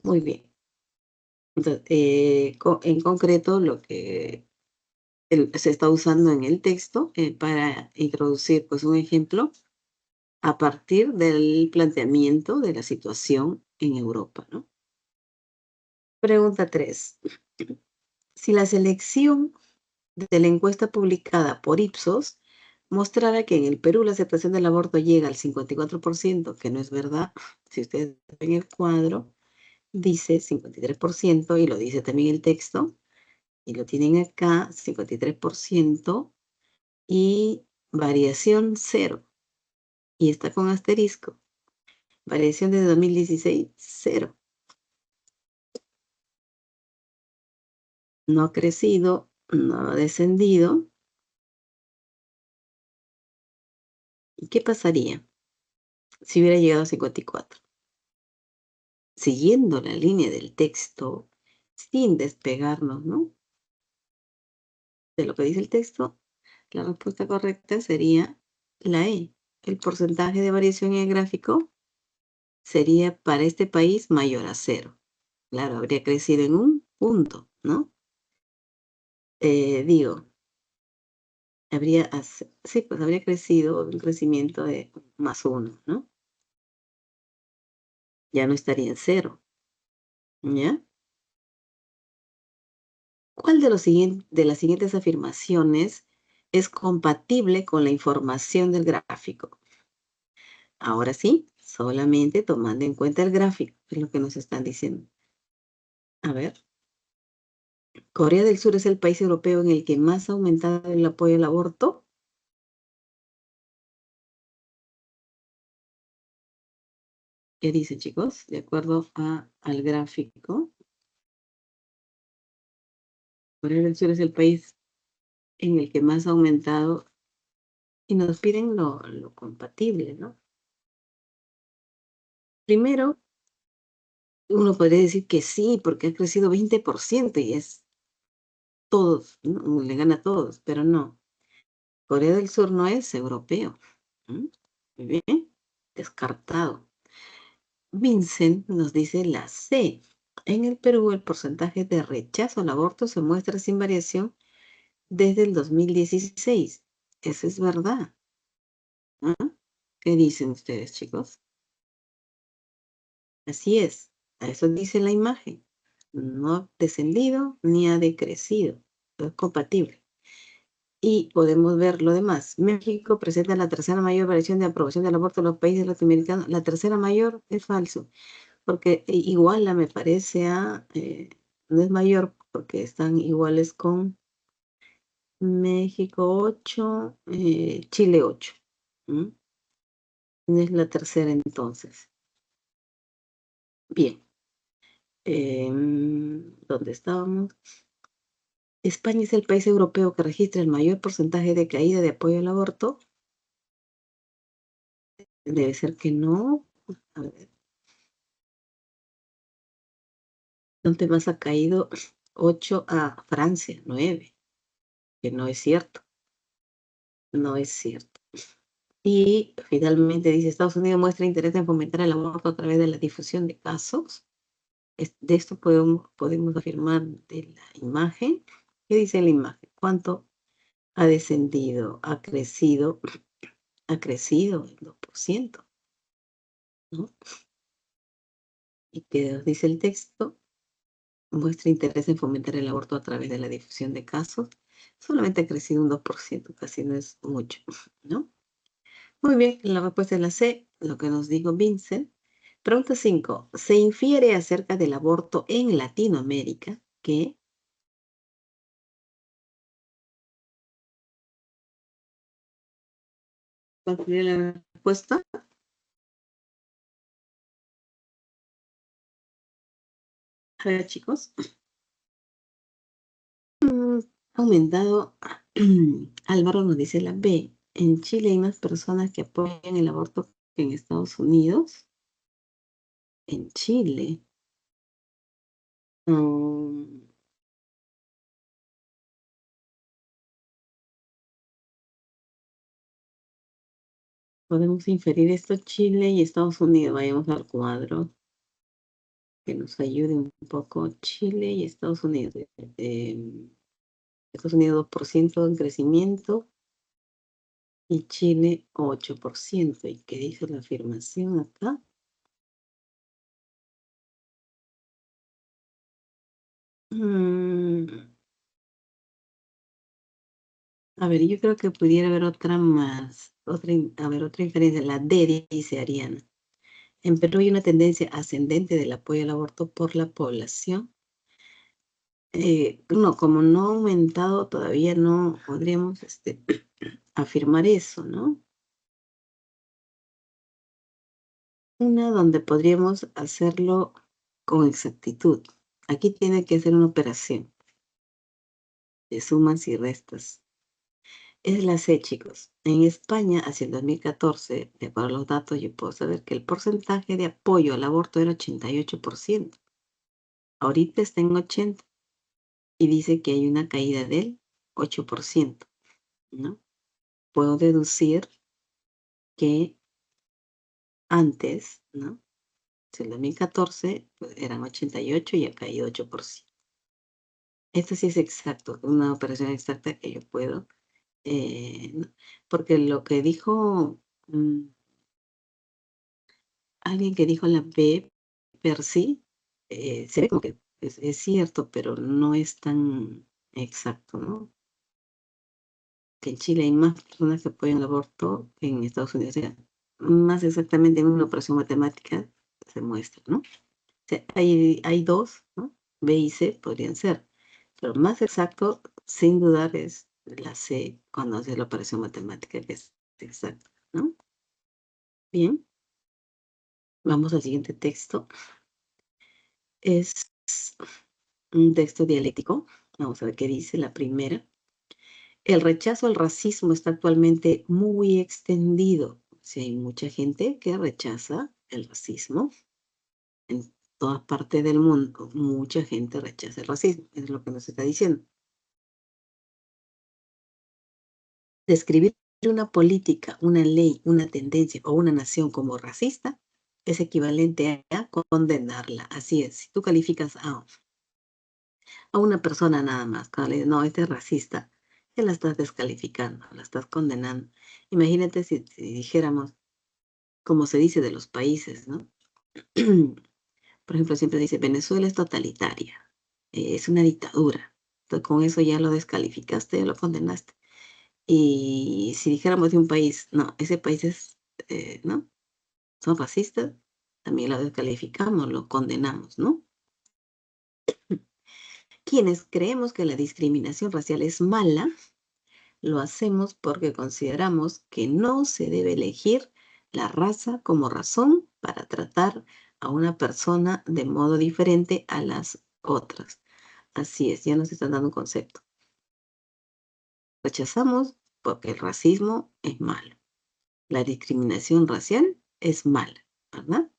Muy bien. Entonces, en concreto, lo que se está usando en el texto para introducir pues un ejemplo a partir del planteamiento de la situación en Europa, ¿no? Pregunta 3. Si la selección de la encuesta publicada por Ipsos mostrara que en el Perú la aceptación del aborto llega al 54%, que no es verdad, si ustedes ven el cuadro, dice 53% y lo dice también el texto, y lo tienen acá, 53%, y variación 0. Y está con asterisco. Variación de 2016, 0. No ha crecido, no ha descendido. ¿Y qué pasaría si hubiera llegado a 54? Siguiendo la línea del texto, sin despegarnos, ¿no? De lo que dice el texto, la respuesta correcta sería la E. El porcentaje de variación en el gráfico sería para este país mayor a 0. Claro, habría crecido en un punto, ¿no? Digo, sí, pues habría crecido un crecimiento de +1, ¿no? Ya no estaría en 0, ¿ya? ¿Cuál de las siguientes afirmaciones es compatible con la información del gráfico? Ahora sí, solamente tomando en cuenta el gráfico, es lo que nos están diciendo. A ver, Corea del Sur es el país europeo en el que más ha aumentado el apoyo al aborto. ¿Qué dicen, chicos? De acuerdo al gráfico, Corea del Sur es el país en el que más ha aumentado y nos piden lo compatible, ¿no? Primero, uno podría decir que sí, porque ha crecido 20% y es todos, ¿no? Le gana a todos, pero no. Corea del Sur no es europeo. ¿Mm? Muy bien, descartado. Vincent nos dice la C. En el Perú el porcentaje de rechazo al aborto se muestra sin variación desde el 2016. Eso es verdad. ¿Ah? ¿Qué dicen ustedes, chicos? Así es. A eso dice la imagen. No ha descendido ni ha decrecido. Es compatible. Y podemos ver lo demás. México presenta la tercera mayor variación de aprobación del aborto en los países latinoamericanos. La tercera mayor es falso, porque iguala me parece a, no es mayor porque están iguales con México 8, Chile 8. ¿Mm? Es la tercera entonces. Bien. ¿Dónde estábamos? España es el país europeo que registra el mayor porcentaje de caída de apoyo al aborto. Debe ser que no. A ver. ¿Dónde más ha caído? 8 a Francia, 9. Que no es cierto. No es cierto. Y finalmente dice, Estados Unidos muestra interés en fomentar el aborto a través de la difusión de casos. De esto podemos afirmar de la imagen. ¿Qué dice la imagen? ¿Cuánto ha descendido? Ha crecido el 2%, ¿no? ¿Y qué nos dice el texto? Muestra interés en fomentar el aborto a través de la difusión de casos. Solamente ha crecido un 2%, casi no es mucho, ¿no? Muy bien, la respuesta es la C, lo que nos dijo Vincent. Pregunta 5. Se infiere acerca del aborto en Latinoamérica que... ¿Cuál sería la respuesta? A ver, chicos. Aumentado. Álvaro nos dice la B. En Chile hay más personas que apoyan el aborto que en Estados Unidos. En Chile. Mm, podemos inferir esto Chile y Estados Unidos. Vayamos al cuadro que nos ayude un poco. Chile y Estados Unidos. Estados Unidos 2% en crecimiento y Chile 8%. ¿Y qué dice la afirmación acá? A ver, yo creo que pudiera haber otra más. Otra inferencia. La D dice Ariana. En Perú hay una tendencia ascendente del apoyo al aborto por la población. No, como no ha aumentado, todavía no podríamos afirmar eso, ¿no? Una donde podríamos hacerlo con exactitud. Aquí tiene que ser una operación de sumas y restas. Es la C, chicos. En España, hacia el 2014, de acuerdo a los datos, yo puedo saber que el porcentaje de apoyo al aborto era 88%. Ahorita está en 80%. Y dice que hay una caída del 8%, ¿no? Puedo deducir que antes, ¿no? En el 2014 pues, eran 88 y ha caído 8%. Esto sí es exacto, una operación exacta que yo puedo, ¿no? Porque lo que dijo alguien que dijo la B per sí, se ve como que es cierto, pero no es tan exacto, ¿no? Que en Chile hay más personas que apoyan el aborto que en Estados Unidos. O sea, más exactamente en una operación matemática se muestra, ¿no? O sea, hay dos, ¿no? B y C podrían ser. Pero más exacto, sin dudar, es la C cuando hace la operación matemática, que es exacta, ¿no? Bien. Vamos al siguiente texto. Es un texto dialéctico. Vamos a ver qué dice la primera. El rechazo al racismo está actualmente muy extendido. O sea, hay mucha gente que rechaza el racismo. En todas partes del mundo, mucha gente rechaza el racismo. Es lo que nos está diciendo. Describir una política, una ley, una tendencia o una nación como racista es equivalente a condenarla. Así es, si tú calificas a una persona nada más, cuando le dices, no, este es racista, que la estás descalificando, la estás condenando. Imagínate si dijéramos, como se dice de los países, ¿no? Por ejemplo, siempre dice, Venezuela es totalitaria, es una dictadura. Entonces, con eso ya lo descalificaste, ya lo condenaste. Y si dijéramos de un país, no, ese país es, ¿no? Son racistas, también lo descalificamos, lo condenamos, ¿no? Quienes creemos que la discriminación racial es mala, lo hacemos porque consideramos que no se debe elegir la raza como razón para tratar a una persona de modo diferente a las otras. Así es, ya nos están dando un concepto. Rechazamos porque el racismo es malo. La discriminación racial es mala, ¿verdad?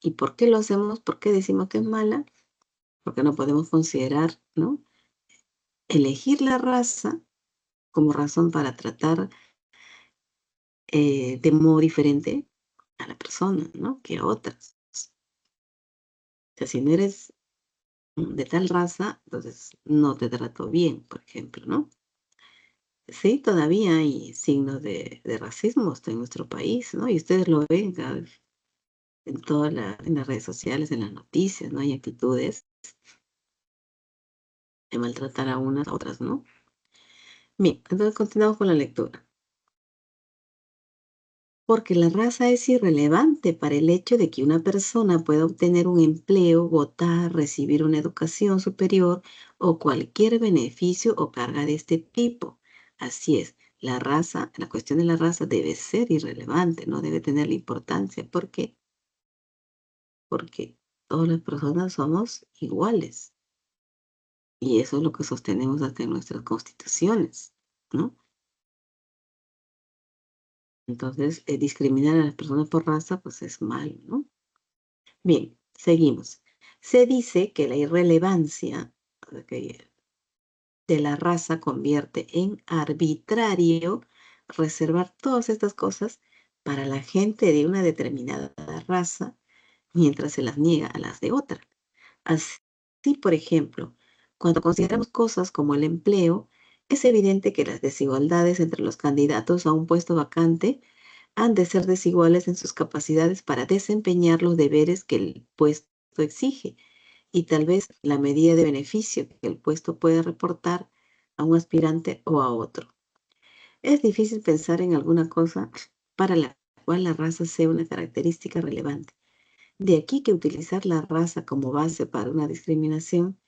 ¿Y por qué lo hacemos? ¿Por qué decimos que es mala? Porque no podemos considerar, ¿no? Elegir la raza como razón para tratar de modo diferente a la persona, ¿no? Que a otras. O sea, si no eres de tal raza, entonces no te trato bien, por ejemplo, ¿no? Sí, todavía hay signos de racismo hasta en nuestro país, ¿no? Y ustedes lo ven cada vez en en las redes sociales, en las noticias, ¿no? Hay actitudes de maltratar a unas a otras, ¿no? Bien, entonces continuamos con la lectura. Porque la raza es irrelevante para el hecho de que una persona pueda obtener un empleo, votar, recibir una educación superior o cualquier beneficio o carga de este tipo. Así es, la cuestión de la raza debe ser irrelevante, no debe tener importancia. ¿Por qué? Porque todas las personas somos iguales. Y eso es lo que sostenemos hasta en nuestras constituciones, ¿no? Entonces, discriminar a las personas por raza, pues es malo, ¿no? Bien, seguimos. Se dice que la irrelevancia de la raza convierte en arbitrario reservar todas estas cosas para la gente de una determinada raza, mientras se las niega a las de otra. Así, por ejemplo, cuando consideramos cosas como el empleo, es evidente que las desigualdades entre los candidatos a un puesto vacante han de ser desiguales en sus capacidades para desempeñar los deberes que el puesto exige y tal vez la medida de beneficio que el puesto puede reportar a un aspirante o a otro. Es difícil pensar en alguna cosa para la cual la raza sea una característica relevante. De aquí que utilizar la raza como base para una discriminación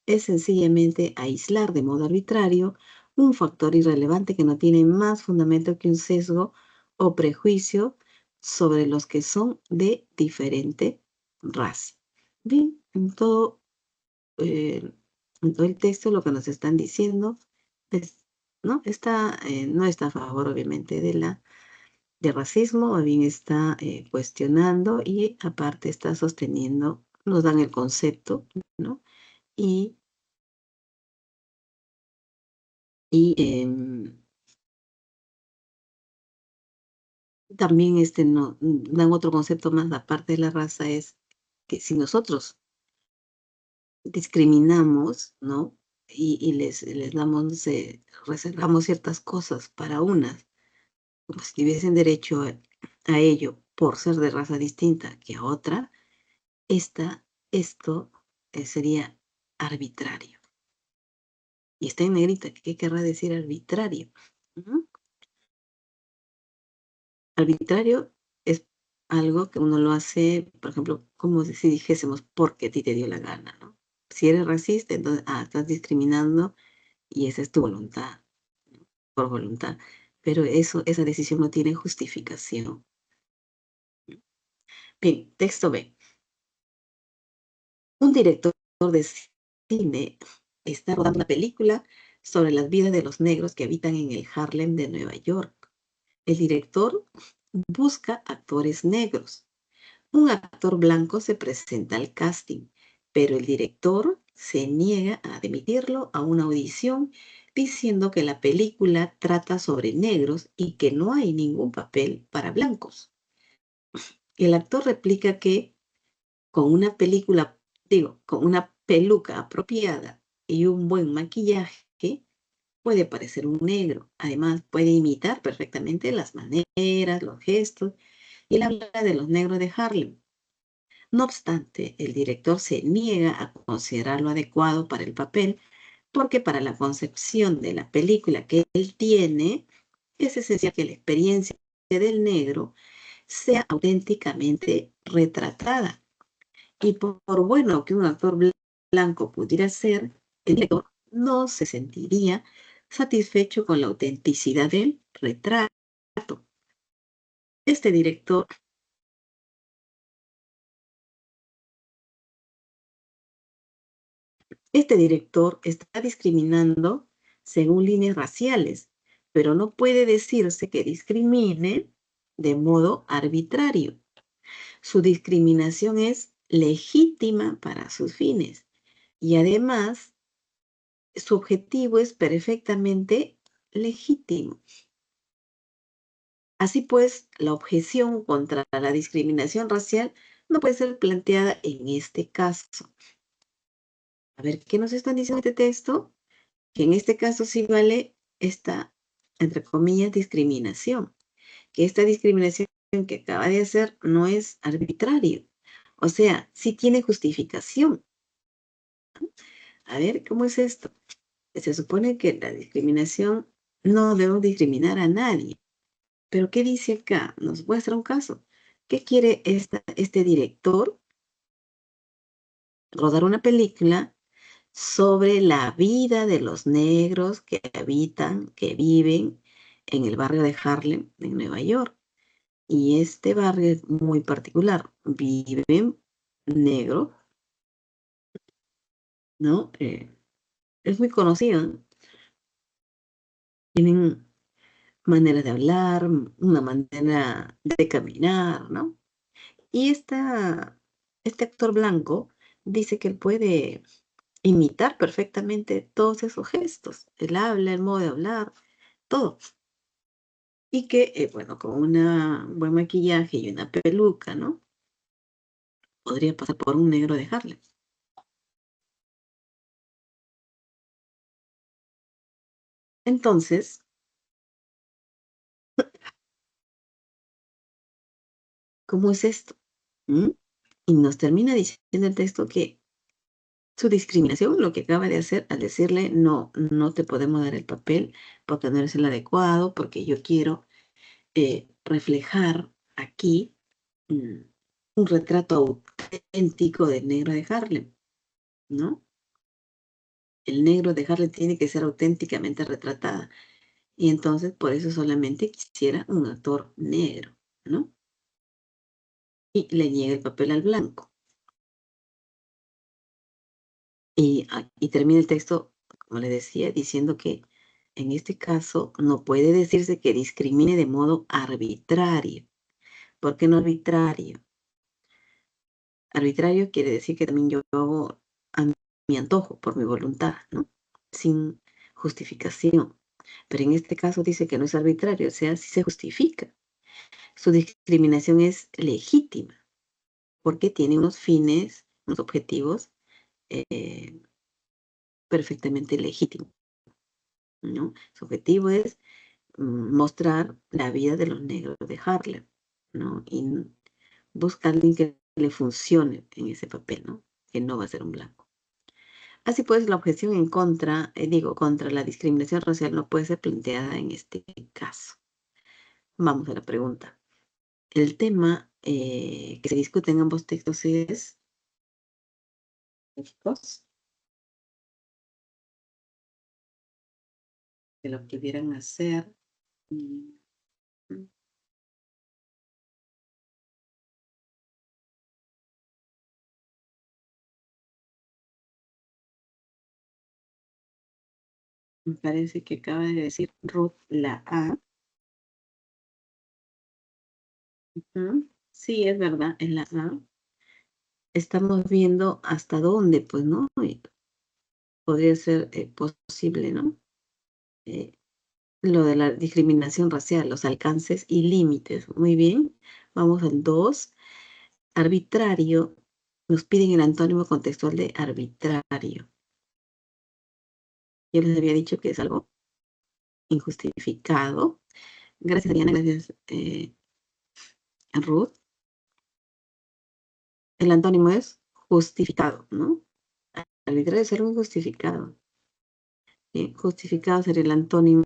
es sencillamente aislar de modo arbitrario un factor irrelevante que no tiene más fundamento que un sesgo o prejuicio sobre los que son de diferente raza. Bien, eh, en todo el texto lo que nos están diciendo es, ¿no? No está a favor, obviamente, de racismo, o bien está cuestionando y aparte está sosteniendo, nos dan el concepto, ¿no? Y y también dan otro concepto más aparte de la raza, es que si nosotros discriminamos, ¿no? Y les damos, no sé, reservamos ciertas cosas para unas, como si tuviesen derecho a ello por ser de raza distinta que a otra, esto sería arbitrario. Y está en negrita, ¿qué querrá decir arbitrario? ¿Mm? Arbitrario es algo que uno lo hace, por ejemplo, como si dijésemos porque a ti te dio la gana, ¿no? Si eres racista, entonces, estás discriminando y esa es tu voluntad, ¿no? Por voluntad. Pero esa decisión no tiene justificación. Bien, texto B. Un director de cine está rodando una película sobre las vidas de los negros que habitan en el Harlem de Nueva York. El director busca actores negros. Un actor blanco se presenta al casting, pero el director se niega a admitirlo a una audición diciendo que la película trata sobre negros y que no hay ningún papel para blancos. El actor replica que con una con una peluca apropiada y un buen maquillaje, puede parecer un negro. Además, puede imitar perfectamente las maneras, los gestos, y él habla de los negros de Harlem. No obstante, el director se niega a considerarlo adecuado para el papel, porque para la concepción de la película que él tiene, es esencial que la experiencia del negro sea auténticamente retratada. Y por bueno que un actor blanco pudiera ser, el director no se sentiría satisfecho con la autenticidad del retrato. Este director está discriminando según líneas raciales, pero no puede decirse que discrimine de modo arbitrario. Su discriminación es legítima para sus fines y además su objetivo es perfectamente legítimo. Así pues, la objeción contra la discriminación racial no puede ser planteada en este caso. A ver, ¿qué nos están diciendo este texto? Que en este caso sí vale esta, entre comillas, discriminación. Que esta discriminación que acaba de hacer no es arbitrario. O sea, sí tiene justificación. A ver, ¿cómo es esto? Se supone que la discriminación no debemos discriminar a nadie. Pero ¿qué dice acá? Nos muestra un caso. ¿Qué quiere este director? Rodar una película sobre la vida de los negros que habitan, que viven en el barrio de Harlem, en Nueva York. Y este barrio es muy particular. Viven negros, ¿no? Es muy conocido, ¿no? Tienen manera de hablar, una manera de caminar, ¿no? Y este actor blanco dice que él puede imitar perfectamente todos esos gestos, el habla, el modo de hablar, todo. Y que, bueno, con un buen maquillaje y una peluca, ¿no? Podría pasar por un negro de Harlem. Entonces, ¿cómo es esto? ¿Mm? Y nos termina diciendo el texto que su discriminación, lo que acaba de hacer al decirle, no, no te podemos dar el papel porque no eres el adecuado, porque yo quiero reflejar aquí mm, un retrato auténtico del negro de Harlem, ¿no? El negro de Harlem tiene que ser auténticamente retratada. Y entonces por eso solamente quisiera un actor negro, ¿no? Y le niega el papel al blanco. Y termina el texto, como le decía, diciendo que en este caso no puede decirse que discrimine de modo arbitrario. ¿Por qué no arbitrario? Arbitrario quiere decir que también yo hago a mi antojo, por mi voluntad, ¿no? Sin justificación. Pero en este caso dice que no es arbitrario, o sea, sí se justifica. Su discriminación es legítima porque tiene unos fines, unos objetivos eh, perfectamente legítimos, ¿no? Su objetivo es mostrar la vida de los negros de Harlem, ¿no? Y busca a alguien que le funcione en ese papel, ¿no? Que no va a ser un blanco. Así pues, la objeción en contra, contra la discriminación racial no puede ser planteada en este caso. Vamos a la pregunta. El tema que se discute en ambos textos es que lo pudieran hacer. mm, Me parece que acaba de decir Ruth la A. Ujú. Sí, es verdad, es la A. Estamos viendo hasta dónde, pues, ¿no? Y podría ser posible, ¿no? lo de la discriminación racial, los alcances y límites. Muy bien, vamos al 2. Arbitrario, nos piden el antónimo contextual de arbitrario. Yo les había dicho que es algo injustificado. Gracias, Diana, gracias, Ruth. El antónimo es justificado, ¿no? Arbitrario es algo injustificado. Justificado sería el antónimo.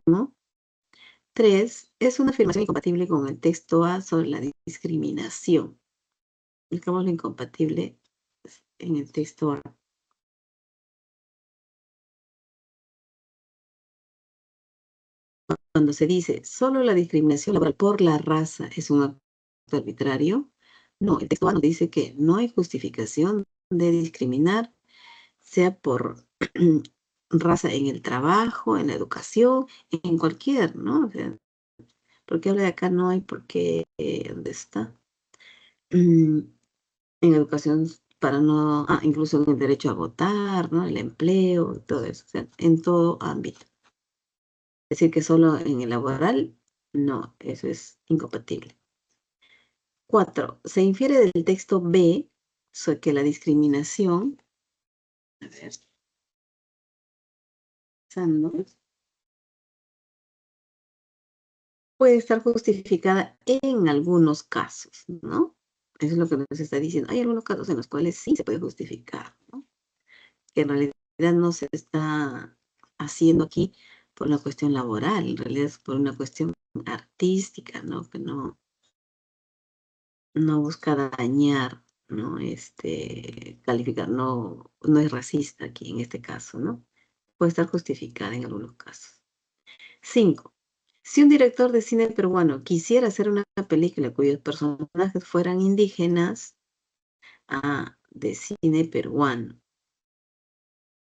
3. Es una afirmación incompatible con el texto A sobre la discriminación. Buscamos lo incompatible en el texto A. Cuando se dice solo la discriminación laboral por la raza es un acto arbitrario, no, el texto A nos dice que no hay justificación de discriminar, sea por raza en el trabajo, en la educación, en cualquier, ¿no? O sea, porque habla de acá no hay por qué, ¿dónde está? En educación para no, incluso en el derecho a votar, ¿no? El empleo, todo eso, o sea, en todo ámbito. Decir que solo en el laboral, no, eso es incompatible. 4. Se infiere del texto B que la discriminación, a ver, puede estar justificada en algunos casos, ¿no? Eso es lo que nos está diciendo. Hay algunos casos en los cuales sí se puede justificar, ¿no? Que en realidad no se está haciendo aquí por una cuestión laboral, en realidad es por una cuestión artística, ¿no? Que no busca dañar, ¿no? Calificar, no es racista aquí en este caso, ¿no? Puede estar justificada en algunos casos. 5. Si un director de cine peruano quisiera hacer una película cuyos personajes fueran indígenas, de cine peruano.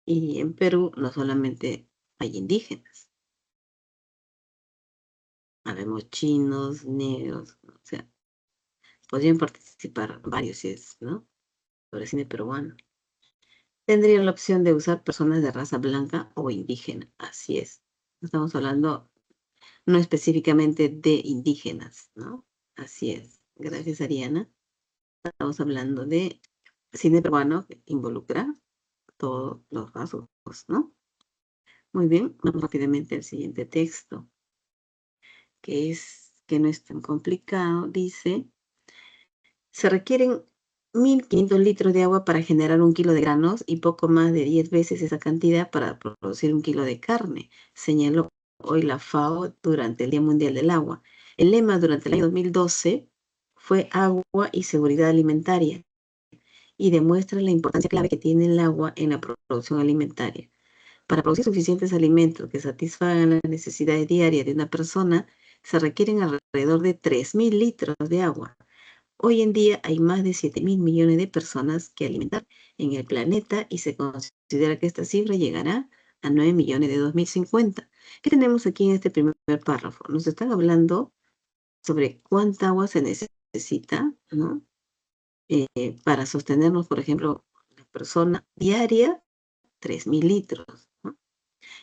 Y en Perú no solamente hay indígenas. Habemos chinos, negros, o sea, podrían participar varios, ¿no? Sobre cine peruano. Tendrían la opción de usar personas de raza blanca o indígena. Así es. Estamos hablando no específicamente de indígenas, ¿no? Así es. Gracias, Ariana. Estamos hablando de cine peruano que involucra todos los rasgos, ¿no? Muy bien, vamos rápidamente al siguiente texto, que no es tan complicado. Dice, se requieren 1.500 litros de agua para generar 1 kilo de granos y poco más de 10 veces esa cantidad para producir 1 kilo de carne, señaló hoy la FAO durante el Día Mundial del Agua. El lema durante el año 2012 fue agua y seguridad alimentaria y demuestra la importancia clave que tiene el agua en la producción alimentaria. Para producir suficientes alimentos que satisfagan las necesidades diarias de una persona, se requieren alrededor de 3.000 litros de agua. Hoy en día hay más de 7.000 millones de personas que alimentar en el planeta y se considera que esta cifra llegará a 9 millones de 2050. ¿Qué tenemos aquí en este primer párrafo? Nos están hablando sobre cuánta agua se necesita, ¿no? Para sostenernos, por ejemplo, la persona diaria, 3.000 litros, ¿no?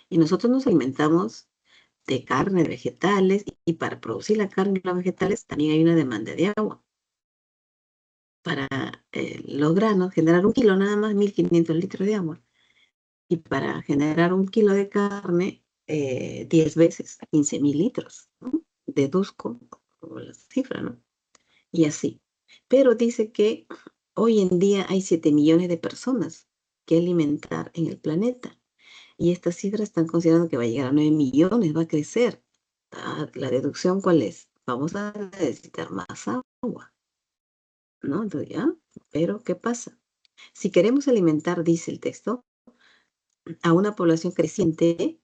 Y nosotros nos alimentamos de carne, de vegetales, y para producir la carne y los vegetales también hay una demanda de agua. Para los granos, generar 1 kilo nada más, 1.500 litros de agua. Y para generar 1 kilo de carne, 10 veces, 15.000 litros, ¿no? Deduzco la cifra, ¿no? Y así. Pero dice que hoy en día hay 7 millones de personas que alimentar en el planeta. Y estas cifras están considerando que va a llegar a 9 millones, va a crecer. La deducción, ¿cuál es? Vamos a necesitar más agua, ¿no? Entonces, ¿ya? Pero, ¿qué pasa? Si queremos alimentar, dice el texto, a una población creciente,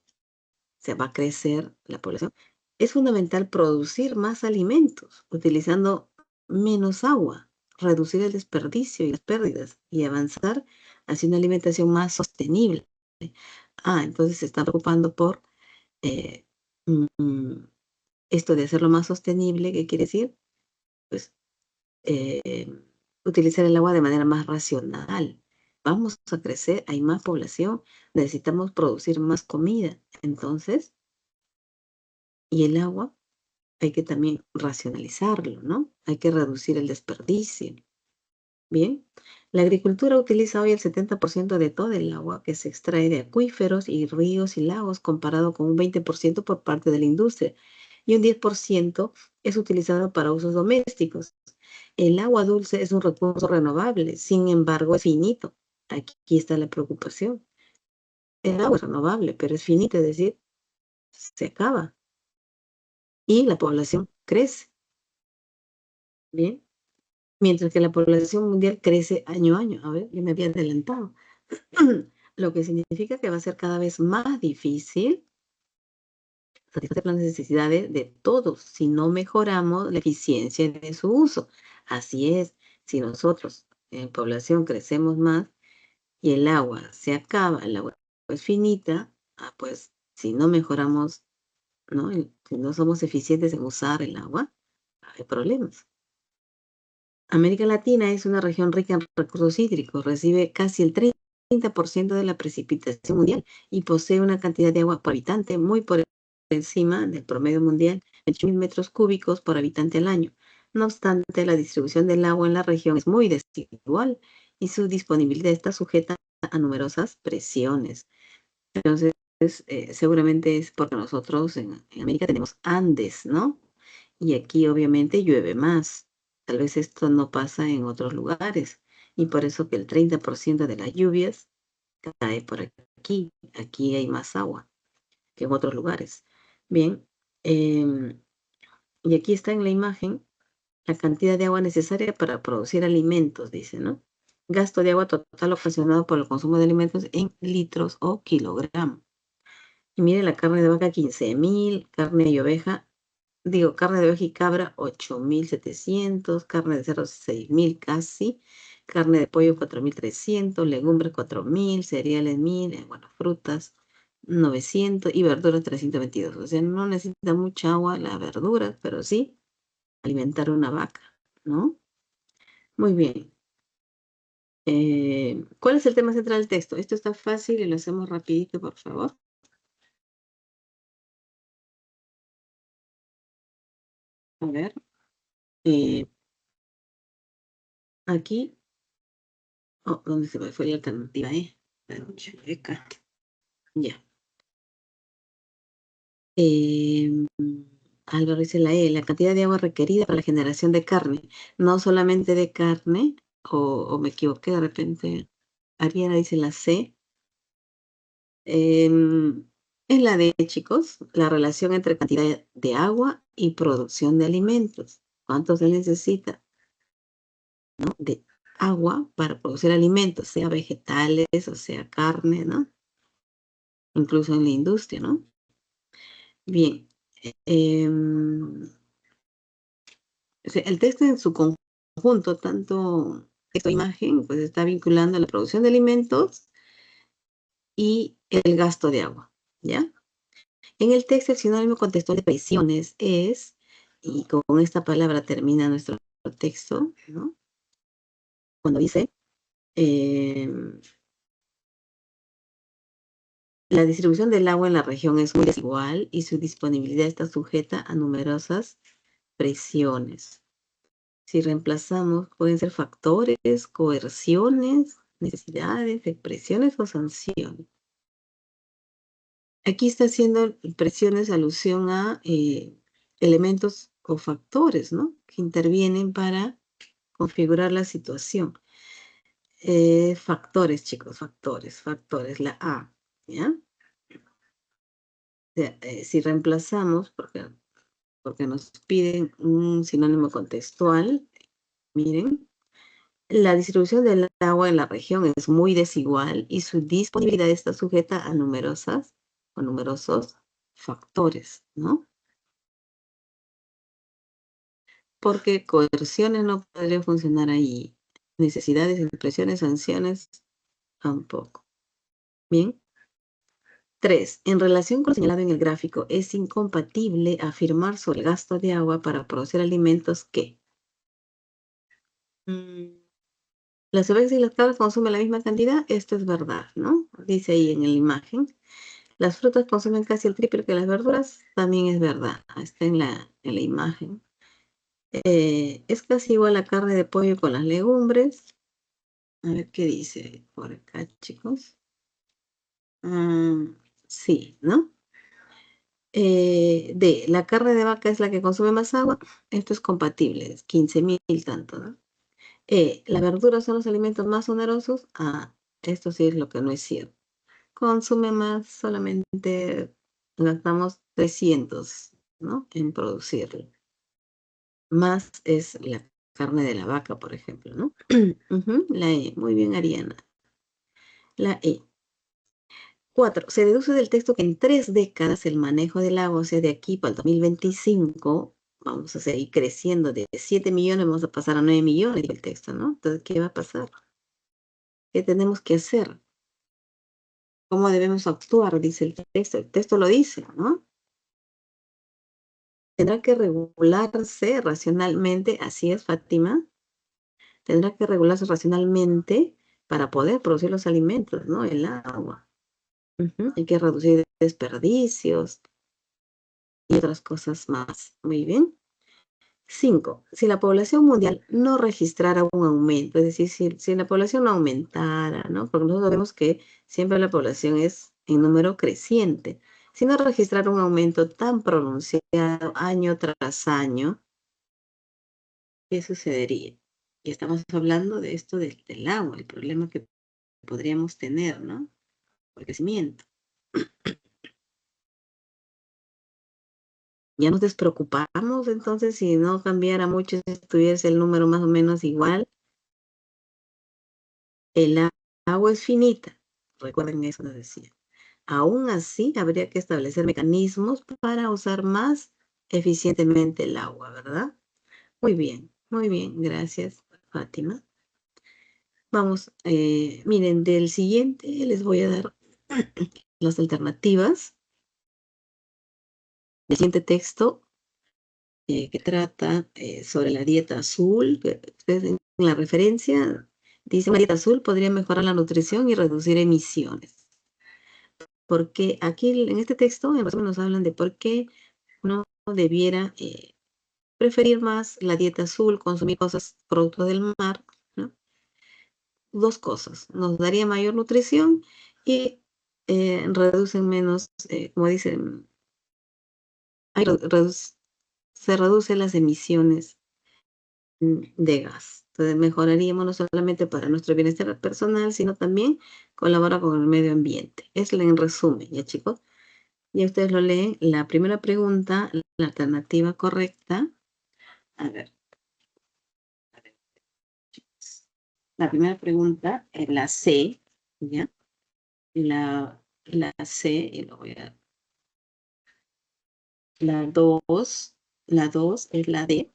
se va a crecer la población, es fundamental producir más alimentos utilizando menos agua, reducir el desperdicio y las pérdidas y avanzar hacia una alimentación más sostenible. Entonces se están preocupando por esto de hacerlo más sostenible. ¿Qué quiere decir? Pues utilizar el agua de manera más racional. Vamos a crecer, hay más población, necesitamos producir más comida. Entonces, Y el agua hay que también racionalizarlo, ¿no? Hay que reducir el desperdicio. Bien, la agricultura utiliza hoy el 70% de todo el agua que se extrae de acuíferos y ríos y lagos, comparado con un 20% por parte de la industria, y un 10% es utilizado para usos domésticos. El agua dulce es un recurso renovable, sin embargo, es finito. Aquí está la preocupación. El agua es renovable, pero es finito, es decir, se acaba y la población crece. Bien, mientras que la población mundial crece año a año. A ver, yo me había adelantado. Lo que significa que va a ser cada vez más difícil satisfacer las necesidades de todos si no mejoramos la eficiencia de su uso. Así es, si nosotros en población crecemos más y el agua se acaba, el agua es finita, pues si no mejoramos, ¿no? Si no somos eficientes en usar el agua, hay problemas. América Latina es una región rica en recursos hídricos, recibe casi el 30% de la precipitación mundial y posee una cantidad de agua por habitante muy por encima del promedio mundial, 8.000 metros cúbicos por habitante al año. No obstante, la distribución del agua en la región es muy desigual y su disponibilidad está sujeta a numerosas presiones. Entonces, seguramente es porque nosotros en América tenemos Andes, ¿no? Y aquí obviamente llueve más. Tal vez esto no pasa en otros lugares. Y por eso que el 30% de las lluvias cae por aquí. Aquí hay más agua que en otros lugares. Bien. Y aquí está en la imagen la cantidad de agua necesaria para producir alimentos, dice, ¿no? Gasto de agua total ocasionado por el consumo de alimentos en litros o kilogramos. Y mire, la carne de vaca 15.000, carne de oveja, carne de oveja y cabra 8.700, carne de cerdo 6.000 casi, carne de pollo 4.300, legumbres 4.000, cereales 1.000, bueno, frutas 900 y verduras 322. O sea, no necesita mucha agua las verduras, pero sí alimentar una vaca, ¿no? Muy bien. ¿Cuál es el tema central del texto? Esto está fácil y lo hacemos rapidito, por favor. A ver. Aquí, ¿dónde se me fue la alternativa? Acá. Ya. Álvaro dice la cantidad de agua requerida para la generación de carne, no solamente de carne, o me equivoqué de repente. Ariana dice la C. Es la D, chicos, la relación entre cantidad de agua y producción de alimentos. ¿Cuánto se necesita, ¿no? De agua para producir alimentos, sea vegetales o sea carne, ¿no? Incluso en la industria, ¿no? Bien. El texto en su conjunto, tanto texto e imagen, pues está vinculando la producción de alimentos y el gasto de agua, ¿ya? En el texto, el sinónimo contextual de presiones es, y con esta palabra termina nuestro texto, ¿no? Cuando dice, la distribución del agua en la región es muy desigual y su disponibilidad está sujeta a numerosas presiones. Si reemplazamos, pueden ser factores, coerciones, necesidades, expresiones o sanciones. Aquí está haciendo presiones alusión a elementos o factores, ¿no? Que intervienen para configurar la situación. Factores, chicos, factores, la A, ¿ya? O sea, si reemplazamos, porque nos piden un sinónimo contextual, miren, la distribución del agua en la región es muy desigual y su disponibilidad está sujeta a numerosos factores, ¿no? Porque coerciones no podrían funcionar ahí. Necesidades, expresiones, sanciones, tampoco. Bien. 3. En relación con lo señalado en el gráfico, es incompatible afirmar sobre el gasto de agua para producir alimentos que las ovejas y las cabras consumen la misma cantidad. Esto es verdad, ¿no? Dice ahí en la imagen. Las frutas consumen casi el triple que las verduras, también es verdad. Está en la imagen. Es casi igual a carne de pollo con las legumbres. A ver qué dice por acá, chicos. Sí, ¿no? La carne de vaca es la que consume más agua. Esto es compatible, es 15.000 tanto, ¿no? Las verduras son los alimentos más onerosos. Esto sí es lo que no es cierto. Consume más, solamente gastamos 300, ¿no? En producirlo. Más es la carne de la vaca, por ejemplo, ¿no? La E. Muy bien, Ariana. La E. 4. Se deduce del texto que en 3 décadas el manejo del agua, o sea, de aquí para el 2025, vamos a seguir creciendo de 7 millones, vamos a pasar a 9 millones, dice el texto, ¿no? Entonces, ¿qué va a pasar? ¿Qué tenemos que hacer? ¿Cómo debemos actuar? Dice el texto lo dice, ¿no? Tendrá que regularse racionalmente, así es, Fátima, tendrá que regularse racionalmente para poder producir los alimentos, ¿no? El agua. Hay que reducir desperdicios y otras cosas más. Muy bien. 5. Si la población mundial no registrara un aumento, es decir, si la población no aumentara, ¿no? Porque nosotros vemos que siempre la población es en número creciente. Si no registrara un aumento tan pronunciado año tras año, ¿qué sucedería? Y estamos hablando de esto del agua, el problema que podríamos tener, ¿no? Por crecimiento. Ya nos despreocupamos entonces si no cambiara mucho, si estuviese el número más o menos igual. El agua es finita, recuerden eso nos decía. Aún así, habría que establecer mecanismos para usar más eficientemente el agua, ¿verdad? Muy bien, gracias, Fátima. Vamos, miren, del siguiente les voy a dar las alternativas. El siguiente texto que trata sobre la dieta azul, que ustedes en la referencia dice una dieta azul podría mejorar la nutrición y reducir emisiones. Porque aquí en este texto, en resumen, nos hablan de por qué uno debiera preferir más la dieta azul, consumir productos del mar, ¿no? Dos cosas, nos daría mayor nutrición y reducen menos, como dicen, se reducen las emisiones de gas. Entonces mejoraríamos no solamente para nuestro bienestar personal, sino también colabora con el medio ambiente. Es en resumen, ya chicos. Ya ustedes lo leen. La primera pregunta, la alternativa correcta. A ver, chicos. La primera pregunta es la C, ¿ya? La C, y lo voy a... La 2 es la D.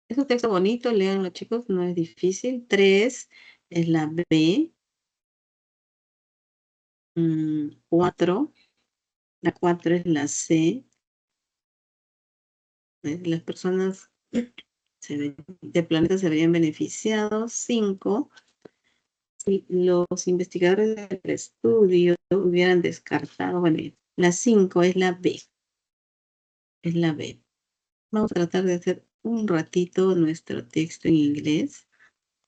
Es un texto bonito, léanlo chicos, no es difícil. 3 es la B. 4, la 4 es la C. Las personas del planeta se verían beneficiados. 5, si los investigadores del estudio hubieran descartado, bueno, la 5 es la B. Es la B. Vamos a tratar de hacer un ratito nuestro texto en inglés.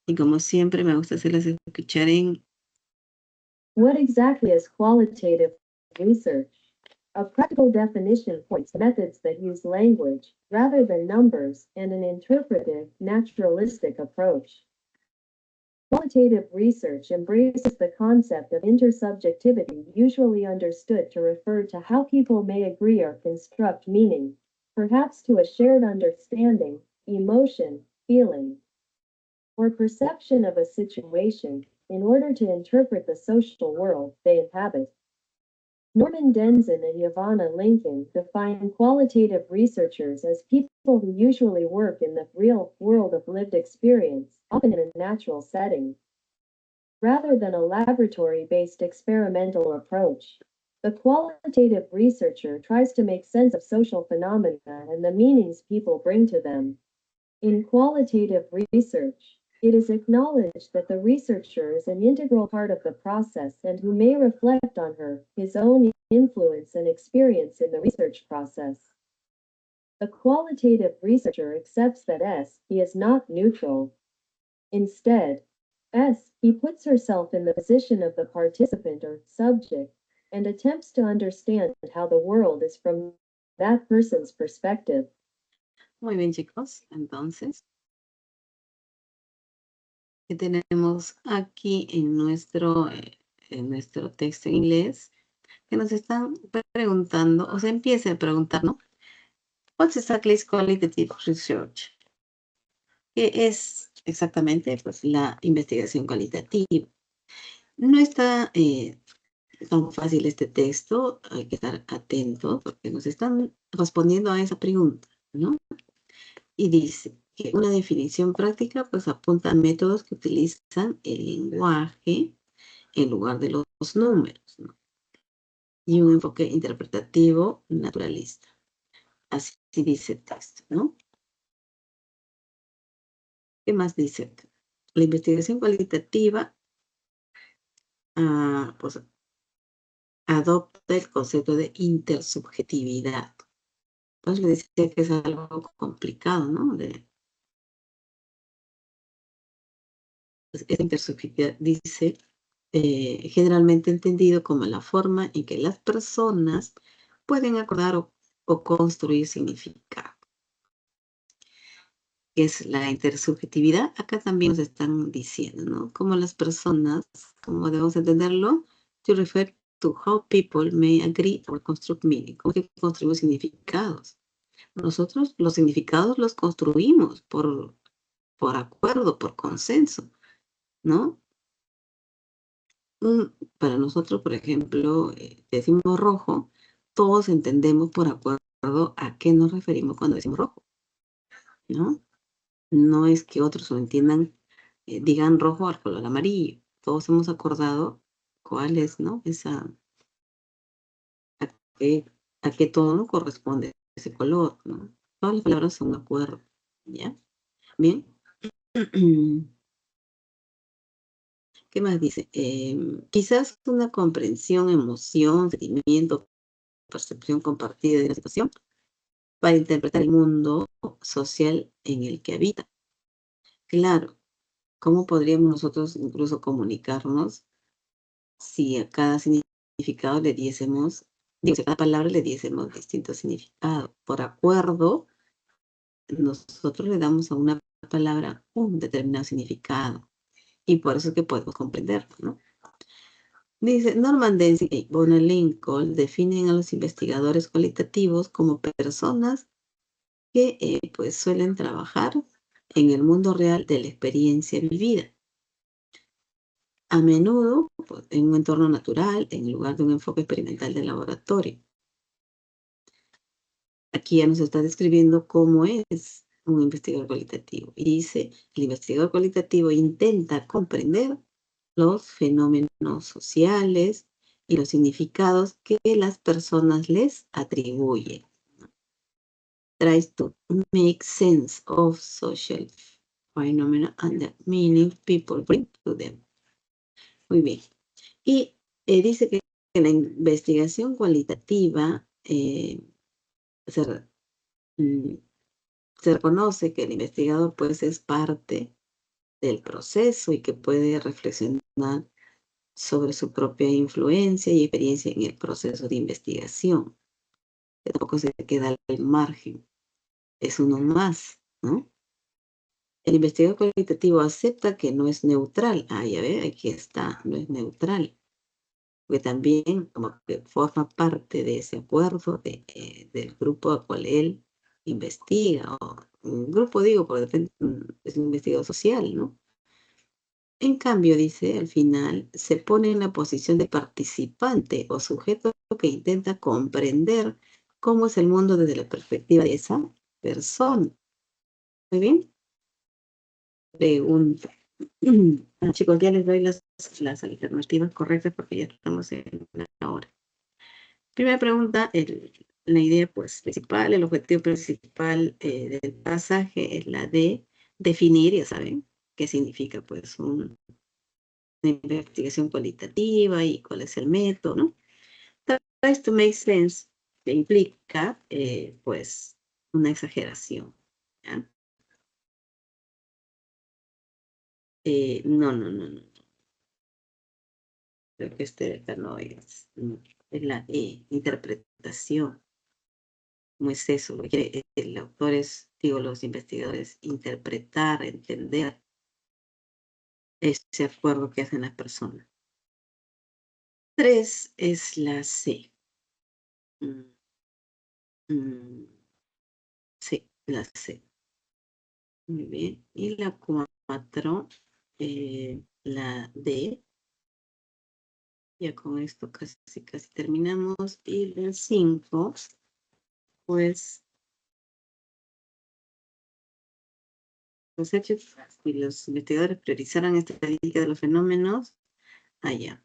Y como siempre, me gusta hacerles escuchar en... What exactly is qualitative research? A practical definition points to methods that use language rather than numbers and an interpretive, naturalistic approach. Qualitative research embraces the concept of intersubjectivity, usually understood to refer to how people may agree or construct meaning, perhaps to a shared understanding, emotion, feeling, or perception of a situation, in order to interpret the social world they inhabit. Norman Denzin and Yvonne Lincoln define qualitative researchers as people who usually work in the real world of lived experience, often in a natural setting. Rather than a laboratory-based experimental approach, the qualitative researcher tries to make sense of social phenomena and the meanings people bring to them. In qualitative research, It is acknowledged that the researcher is an integral part of the process and who may reflect on her, his own influence and experience in the research process. The qualitative researcher accepts that S, he is not neutral. Instead, S, he puts herself in the position of the participant or subject and attempts to understand how the world is from that person's perspective. Muy bien, chicos. Entonces, ¿qué tenemos aquí en nuestro texto en inglés? Que nos están preguntando, o se empieza a preguntar, ¿no? What exactly is qualitative research? ¿Qué es exactamente? Pues la investigación cualitativa. No está tan fácil este texto, hay que estar atentos porque nos están respondiendo a esa pregunta, ¿no? Y dice que una definición práctica pues apunta a métodos que utilizan el lenguaje en lugar de los números, ¿no? Y un enfoque interpretativo naturalista. Así dice el texto, ¿no? ¿Qué más dice? La investigación cualitativa pues, adopta el concepto de intersubjetividad. Pues yo decía que es algo complicado, ¿no? Pues, esa intersubjetividad dice, generalmente entendido como la forma en que las personas pueden acordar o construir significado. Que es la intersubjetividad, acá también nos están diciendo, ¿no? Como las personas, como debemos entenderlo, to refer to how people may agree or construct meaning. ¿Cómo que construimos significados? Nosotros los significados los construimos por acuerdo, por consenso, ¿no? Para nosotros, por ejemplo, decimos rojo, todos entendemos por acuerdo a qué nos referimos cuando decimos rojo, ¿no? No es que otros lo entiendan, digan rojo al color amarillo. Todos hemos acordado cuál es, ¿no? A qué tono corresponde ese color, ¿no? Todas las palabras son de acuerdo, ¿ya? Bien. ¿Qué más dice? Quizás una comprensión, emoción, sentimiento, percepción compartida de la situación para interpretar el mundo social en el que habita. Claro, ¿cómo podríamos nosotros incluso comunicarnos si a cada significado le diésemos, digo, si a cada palabra le diésemos distinto significado? Por acuerdo, nosotros le damos a una palabra un determinado significado y por eso es que podemos comprenderlo, ¿no? Dice, Norman Densey y Bonner Lincoln definen a los investigadores cualitativos como personas que pues suelen trabajar en el mundo real de la experiencia vivida. A menudo pues, en un entorno natural, en lugar de un enfoque experimental de laboratorio. Aquí ya nos está describiendo cómo es un investigador cualitativo. Y dice, el investigador cualitativo intenta comprender los fenómenos sociales y los significados que las personas les atribuyen. Tries to make sense of social phenomena and the meaning people bring to them. Muy bien. Y dice que la investigación cualitativa se reconoce que el investigador pues es parte del proceso y que puede reflexionar sobre su propia influencia y experiencia en el proceso de investigación. Que tampoco se queda al margen, es uno más, ¿no? El investigador cualitativo acepta que no es neutral. Ah, ya ve, aquí está, no es neutral. Porque también como que forma parte de ese acuerdo del grupo al cual él investiga. O un grupo, digo, porque depende, es un investigador social, ¿no? En cambio, dice, al final, se pone en la posición de participante o sujeto que intenta comprender cómo es el mundo desde la perspectiva de esa persona. ¿Muy bien? Pregunta. Chicos, ya les doy las alternativas correctas porque ya estamos en la hora. Primera pregunta, la idea pues principal, el objetivo principal del pasaje es la de definir, ya saben, qué significa pues una investigación cualitativa y cuál es el método, ¿no? Tries to make sense, que implica pues una exageración, ¿ya? No. Creo que este de acá no es. No, es la interpretación. ¿Cómo es eso? Lo que quiere el autor es, digo, los investigadores, interpretar, entender ese acuerdo que hacen las personas. 3 es la C. Sí, la C. Muy bien. Y la 4, la D. Ya con esto casi terminamos. Y la 5, pues, los hechos y los investigadores priorizaron estadística de los fenómenos. Ya.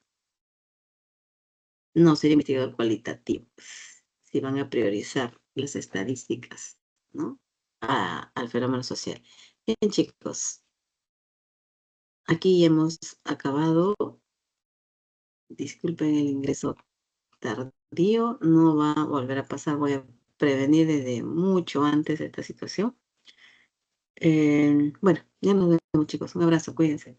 No sería investigador cualitativo. Si van a priorizar las estadísticas, ¿no? Al fenómeno social. Bien, chicos. Aquí hemos acabado. Disculpen el ingreso tardío, no va a volver a pasar, voy a prevenir desde mucho antes esta situación. Bueno, ya nos vemos, chicos, un abrazo, cuídense.